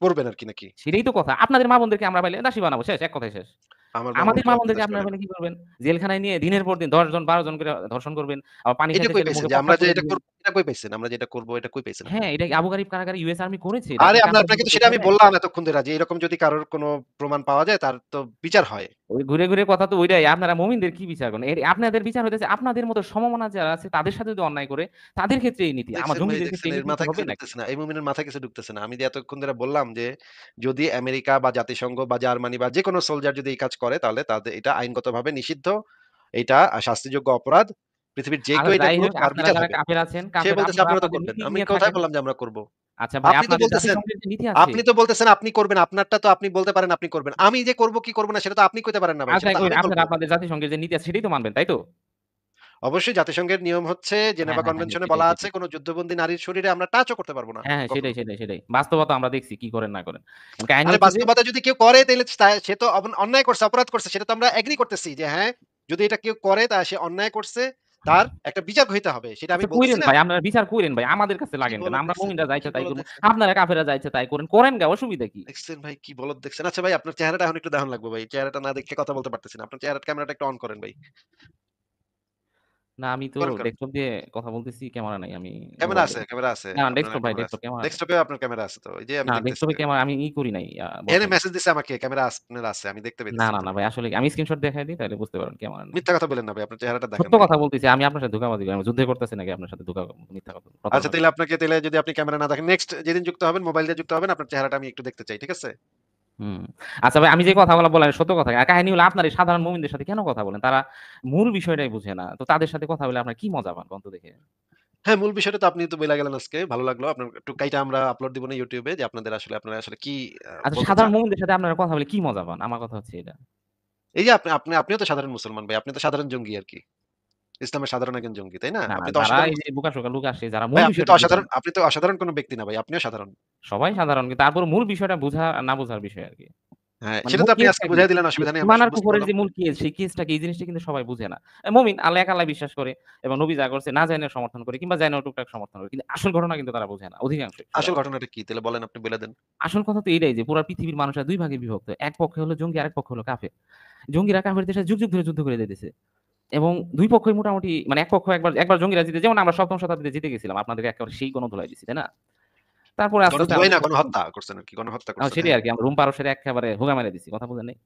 করবেন আরকি নাকি? সেটাই তো কথা। আপনাদের মা-বোনদেরকে আমরা পাইলে দাসী বানাবো, শেষ। এক কথায় শেষ। আমার আমাদের মা-বোনকে আপনি মা-বোনদেরকে দাস আপনারা বানাবেন। পাইলে কি করবেন? জেলখানায় নিয়ে দিনের পর দিন ১০ জন ১২ জন করে ধর্ষণ করবেন। আবার পানি এটা খাইতে কই চাইলে পাইছেন মুখে যে আমরা প্রস্তাব যে করে এটা দিবেন। করব এটা কই পাইছেন? আমরা যে এটা করব এটা কই পাইছেন আপনি? হ্যাঁ, এটা আবু গারিব কারাগারে ইউএস আর্মি করেছে। এটা আরে আপনি কাফের আপনাকে তো বলতে সেটা আমি পারবেন? বললাম এতক্ষণ ধইরা যে এরকম যদি কারোর কোন প্রমাণ পাওয়া যায় তার তো বিচার হয়। ওই ঘুরে, ঘুরে কথা তো ওইটাই। আপনারা মুমিনদের কি বিচার করেন? আপনাদের বিচার হইতেছে আপনাদের মতো সমমনা যারা আছে তাদের সাথে যদি অন্যায় করে তাদের ক্ষেত্রে এই নীতি। আমার দেখছেন ভাই জঙ্গিদের ক্ষেত্রে দেখছেন এই এর নীতি নিতে মাথায় হবে কিছু নাকি? ঢুকতেছে না। এই মুমিনের মাথায় কিছু ঢুকতেছে না। আমি যে এতক্ষণ ধরে বললাম যে যদি আমেরিকা বা জাতিসংঘ বা জার্মানি বা যেকোনো সোলজার যদি এই কাজ করে তাহলে তাদের এটা আইনগতভাবে নিষিদ্ধ। এটা শাস্তিযোগ্য অপরাধ। পৃথিবীর যে আচ্ছা কেউ এটা যাই করুক হোক, তার আপনারা বিচার যারা হবে। কাফের আছেন, সে কাফের বলতেছে আপনারা আপনারা তো আপনাদের করবেন। নীতি আমি নিয়ে কোথায় থাকেন। বললাম যে আমরা করব? আচ্ছা ভাই আপনি তো আপনাদের বলতেছেন জাতিসংঘের যে নীতি আছে আপনি তো বলতেছেন আপনি করবেন। আপনারটা তো আপনি বলতে পারেন আপনি করবেন। আমি যে করব কি করব না সেটা তো আপনি কইতে পারেন না ভাই। আচ্ছা সেটা তো ওই আমি বলব। আপনারা আপনাদের জাতিসংঘের যে নীতি আছে সেটাই তো মানবেন, তাই তো? অবশ্যই জাতিসংঘের নিয়ম হচ্ছে হ্যাঁ, জেনেভা হ্যাঁ, হ্যাঁ, কনভেনশনে সেটাই, বলা আছে সেটাই। কোন যুদ্ধবন্দী নারীর শরীরে আমরা টাচও করতে পারব না হ্যাঁ, হ্যাঁ, কখনো। সেটাই। বাস্তবতা আমরা দেখছি কি করেন না করেন। কাহিনী আরে হচ্ছে যে বাস্তবতা যদি কেউ করে তাইলে সে তো অন্যায় করছে, অপরাধ করছে। সেটা তো আমরা এগ্রি করতেছি যে হ্যাঁ, যদি এটা কেউ করে তা সে অন্যায় করছে, তার একটা বিচার হইতে হবে। সেটা আমি আচ্ছা বলতেছি কইরেন না? ভাই, আপনারা বিচার কইরেন ভাই। আমাদের কাছে কি লাগেন কেন? বলদ আমরা দেখছেন, মুমিনরা যা কি ইচ্ছা তাই বলদ করব। দেখছেন, আপনারা কাফেররা যা ইচ্ছা তাই করেন। করেন গে অসুবিধা কি? দেখছেন ভাই কি বলদ দেখছেন। আচ্ছা ভাই আপনার চেহারাটা এখন একটু দেখান লাগবে ভাই। চেহারাটা না দেখলে কথা বলতে পারতেছি না। আপনার চেহারার ক্যামেরাটা একটু অন করেন ভাই। না আমি তো করেন। ডেস্কটপ দিয়ে কথা বলতেছি, ক্যামেরা নাই। আমি ক্যামেরা মোবাইলে। আছে, ক্যামেরা আছে। না আপনার ডেস্কটপ ভাই, ক্যামেরা আছে। ডেস্কটপ ক্যামেরা নাই। ডেস্কটপেও আপনার ক্যামেরা আছে তো। এই যে আমি না দেখতেছি। ডেস্কটপে ক্যামেরা আমি করি নাই এখানে বসাই নাই। মেসেজ দিছে আমাকে ক্যামেরা আপনার আছে। আমি দেখতে পাইতেছি না তো। ভাই আসলে আমি স্ক্রিনশট দেখায় দিই তাইলে বুঝতে পারবেন ক্যামেরা নাই। মিথ্যা কথা বলেন না ভাই। আপনার চেহারাটা দেখেন সত্য ভাই। কথা বলতেছি। আমি আপনার সাথে ধোঁকাবাজি করি। আমি যুদ্ধ করতেছি নাকি আপনার সাথে মিথ্যা কথা, আচ্ছা প্রতারণা করি। তাইলে যদি আপনি ক্যামেরা না দেখেন, নেক্সট যেদিন যুক্ত হবেন, মোবাইল দিয়ে যুক্ত হবেন, আপনার চেহারাটা আমি একটু দেখতে চাই। ঠিক আছে? হুম। আচ্ছা ভাই আমি যে কথাগুলো বললাম সত্য কথা। আর কাহিনী হলো আপনার এই সাধারণ মুমিনদের সাথে কেন কথা বলেন? তারা মূল বিষয়টাই বুঝে না। তো তাদের সাথে কথা বলে আপনার কি মজা পান কোন তো দেখে? হ্যাঁ, মূল বিষয়টা তো আপনি তো বইলা গেলেন আজকে। ভালো লাগলো। আপনার একটু কাইটা আমরা আপলোড দিব না YouTube এ যে আপনারা আসলে কি আচ্ছা বলতে সাধারণ চান। মুমিনদের সাথে আপনারা কথা বলে কি মজা পান? আমার কথা হচ্ছে এটা। এই যে আপনিও তো সাধারণ মুসলমান ভাই। আপনি তো সাধারণ জঙ্গি আরকি। ইসলামের সাধারণ একজন জঙ্গি, তাই না? না আপনি তো যারা অসাধারণ এই যে বোকা-শোকা লোক আসে যারা ভাই মূল বিষয়টা বুঝে না। আপনি তো অসাধারণ কোন ব্যক্তি না ভাই। আপনিও সাধারণ। সবাই সাধারণ কিন্তু তারপর মূল বিষয়টা বুঝা আর না বুঝার বিষয় আরকি। হ্যাঁ, মানে সেটা মূল তো আপনি কেসটা আজকে কি? বুঝায় দিলেন যে অসুবিধা নেই। আমরা ঈমান আর বুঝতে কুফরের পারলাম। যে মূল কেস সেই কেসটা কি এই জিনিসটা কিন্তু সবাই বুঝে না। মুমিন আল্লাহ এক আল্লাহ বিশ্বাস করে এবং নবী যা করছে না জাইনে সমর্থন করে কিংবা জাইনেও টুকটাক সমর্থন করে। কিন্তু আসল ঘটনা কিন্তু তারা বোঝে না। অধিকাংশই আসল সবাই। ঘটনাটা কি? তাহলে বলেন আপনি বইলা দেন। আসল কথা তো এটাই যে পুরা পৃথিবীর মানুষরা ২ ভাগে বিভক্ত। এক পক্ষে হলো জঙ্গি আরেক পক্ষ হলো কাফের। জঙ্গিরা কাফেরদের সাথে যুগ ধরে যুদ্ধ করে যাইতেছে। এবং ২ পক্ষই মোটামুটি মানে এক পক্ষ একবার জঙ্গিরা জিতে যেমন আমরা ৭ম শতাব্দীতে জিতে গেছিলাম। আপনাদেরকে একেবারে সেই গণধোলাই দিছি, তাই না? তারপরে আস্তে, আস্তে গণধোলাই আমাদের না, শক্তি গণহত্যা করছেন আরকি। গণহত্যা করছেন। সেটাই হ্যাঁ। আরকি আমরা রুম পারস্যের একেবারে হোগা মেরে দিছি। কথা বুঝেন নাই?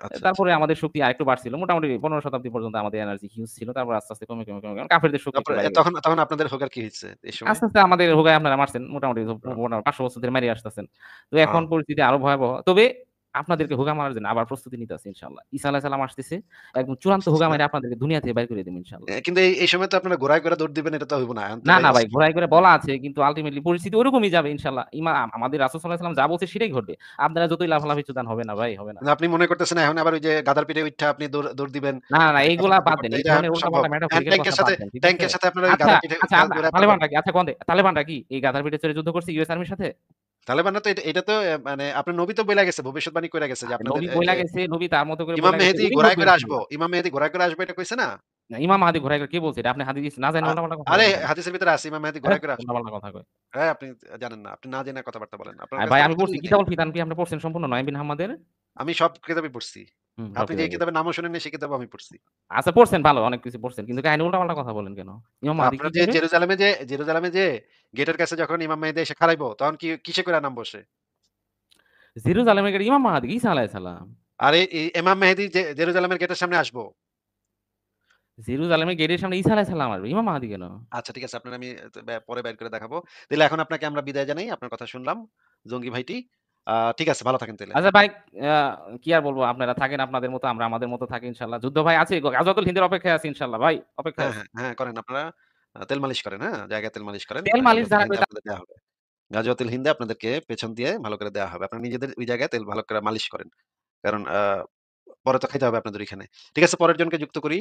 আচ্ছা। তারপরে আমাদের শক্তি আরেকটু বাড়ছিল। মোটামুটি ১৫ শতাব্দী পর্যন্ত আমাদের এনার্জি হিউজ ছিল। তারপর আস্তে, আস্তে কমে কাফেরদের শক্তি একটু তারপরে বাইরে গেছে। তখন আপনাদের হোগার কি হইছে এই সময়? আস্তে, আস্তে আমাদের হোগায় আপনারা মারছেন। মোটামুটি আ ৫০০ বছর ধরে মাইরে আসতেছেন। তো আ এখন পরিস্থিতি আরো ভয়াবহ। তবে আপনাদেরকে হোগা মারার জন্য আবার প্রস্তুতি নিতে আছি ইনশাআল্লাহ। ঈসা আলাইহিস সালাম আসতেছে। একদম চূড়ান্ত হোগা বুঝতেছি না। মেরে আপনাদেরকে দুনিয়া থেকে বাইর করে দিব ইনশাআল্লাহ। কিন্তু এই সময় তো আপনারা ঘোড়ায় করে দৌড় দিবেন এটা তো হইব না। এখন তো ভাই না ভাই অস্ত্র ঘোড়ায় করে বলা আছে কিন্তু আল্টিমেটলি পরিস্থিতি ওরকমই যাবে ইনশাআল্লাহ। আমাদের রাসূল সাল্লাল্লাহু আলাইহি ওয়াসাল্লাম যা বলছে সেটাই ঘটবে। আপনারা যতই লাফালাফি চুদান হবে না ভাই, হবে না। মানে আপনি মনে করতেছেন এখন আবার ওই যে গাধার পিঠে উইঠা আপনি দৌড় দিবেন। এইগুলা কাফেরদেরকে বাদ দেন। করতে এই এটা ধরনের এখন সম্ভব। উল্টাপাল্টা এখন মেটাফরিক্যাল কথা বাদ দেন। ঠিক আছে? ট্যাংকের সাথে আপনারা ওই আচ্ছা, গাধার পিঠে আচ্ছা চড়ে পারবেন? তালেবানরা কি আচ্ছা কোন তালেবানরা কি এই গাধার পিঠে চড়ে যুদ্ধ করছে ইউএস আর্মির সাথে? তালেবানরা তো এটা তো মানে আপনার নবী তো বইলা গেছে, ভবিষ্যৎবাণী কইরা গেছে যে আপনাদের নবী বইলা গেছে, নবী তার মতো করে ইমাম বইলা গেছে। মেহেদী ওদিন ঘোড়ায় ঘটবে করে আসবো। ইনশাআল্লাহ। ইমাম মেহেদী ঘোড়ায় করে আসবে এটা কইছে না? ইমাম মাহাদী ঘোড়ায় করে কে বলছে এটা? আপনি হাদিস না জানেন আ উল্টাপাল্টা কথা আরে বলেন কেন? হাদিসের ভিতরে আছে ইমাম মেহেদী হ্যাঁ, ঘোড়ায় করে আসবে। উল্টাপাল্টা কথা কয়। হ্যাঁ, আপনি জানেন না। আপনি না জেনে কথাবার্তা বলেন। আপনার কাছে ভাই তো আমি কোনো পড়ছি দলিলই নাই। কিতাবুল ফিতান কি আপনি পড়ছেন সম্পূর্ণ নঈম বিন হাম্মাদের? আমি সব কিতাবই পড়ছি। সব আপনি যে কিতাবই কিতাবের নামও শোনেন নাই সেই কিতাবও আমি পড়ছি। আচ্ছা পড়ছেন ভালো অনেক কিছু পড়ছেন। কিন্তু কাহিনী উল্টাপাল্টা কথা বলেন কেন? ইমাম মাহাদী কি আপনার যে করবে? জেরুজালেমে যে গেটের কাছে যখন ইমাম মেহেদী এসে খাড়াইবো তখন কিসে কইরা নামবো সে? জেরুজালেমের গেটে ইমাম মাহাদী ঈসা আলাইহিস সালাম। আর এই ইমাম মেহেদী জেরুজালেমের গেটের সামনে আসবো। জেরুজালেমের গেটের সামনে ঈসা আলাইহিস সালাম আসবে। ইমাম মাহাদী কেন? আচ্ছা ঠিক আছে আপনার আমি পরে বের করে দেখাবো। তাইলে এখন আপনাকে আমরা বিদায় জানাই। আপনার কথা শুনলাম জঙ্গি ভাইটি। ঠিক আছে ভালো থাকেন তাইলে। আচ্ছা ভাই আ কি আর বলব আপনারা থাকেন আপনাদের মতো আমরা আমাদের মতো থাকি ইনশাআল্লাহ। যুদ্ধ ভাই আছে গাজওয়াতুল হিন্দের অপেক্ষায় আছি ইনশাআল্লাহ ভাই অপেক্ষায় আছি। হ্যাঁ, করেন আপনারা তেল মালিশ করেন, হ্যাঁ? জায়গায় তেল মালিশ করেন। তেল মালিশ গাজওয়াতুল যারা হিন্দে করে আপনাদের দেয়া হবে। গাজওয়াতুল হিন্দে আপনাদেরকে পেছন দিয়ে ভালো করে দেয়া হবে। আপনারা নিজেদের ওই জায়গায় তেল ভালো করে মালিশ করেন। কারণ পরে তো খাইতে হবে আপনাদের ওইখানে। ঠিক আছে পরের জনকে যুক্ত করি।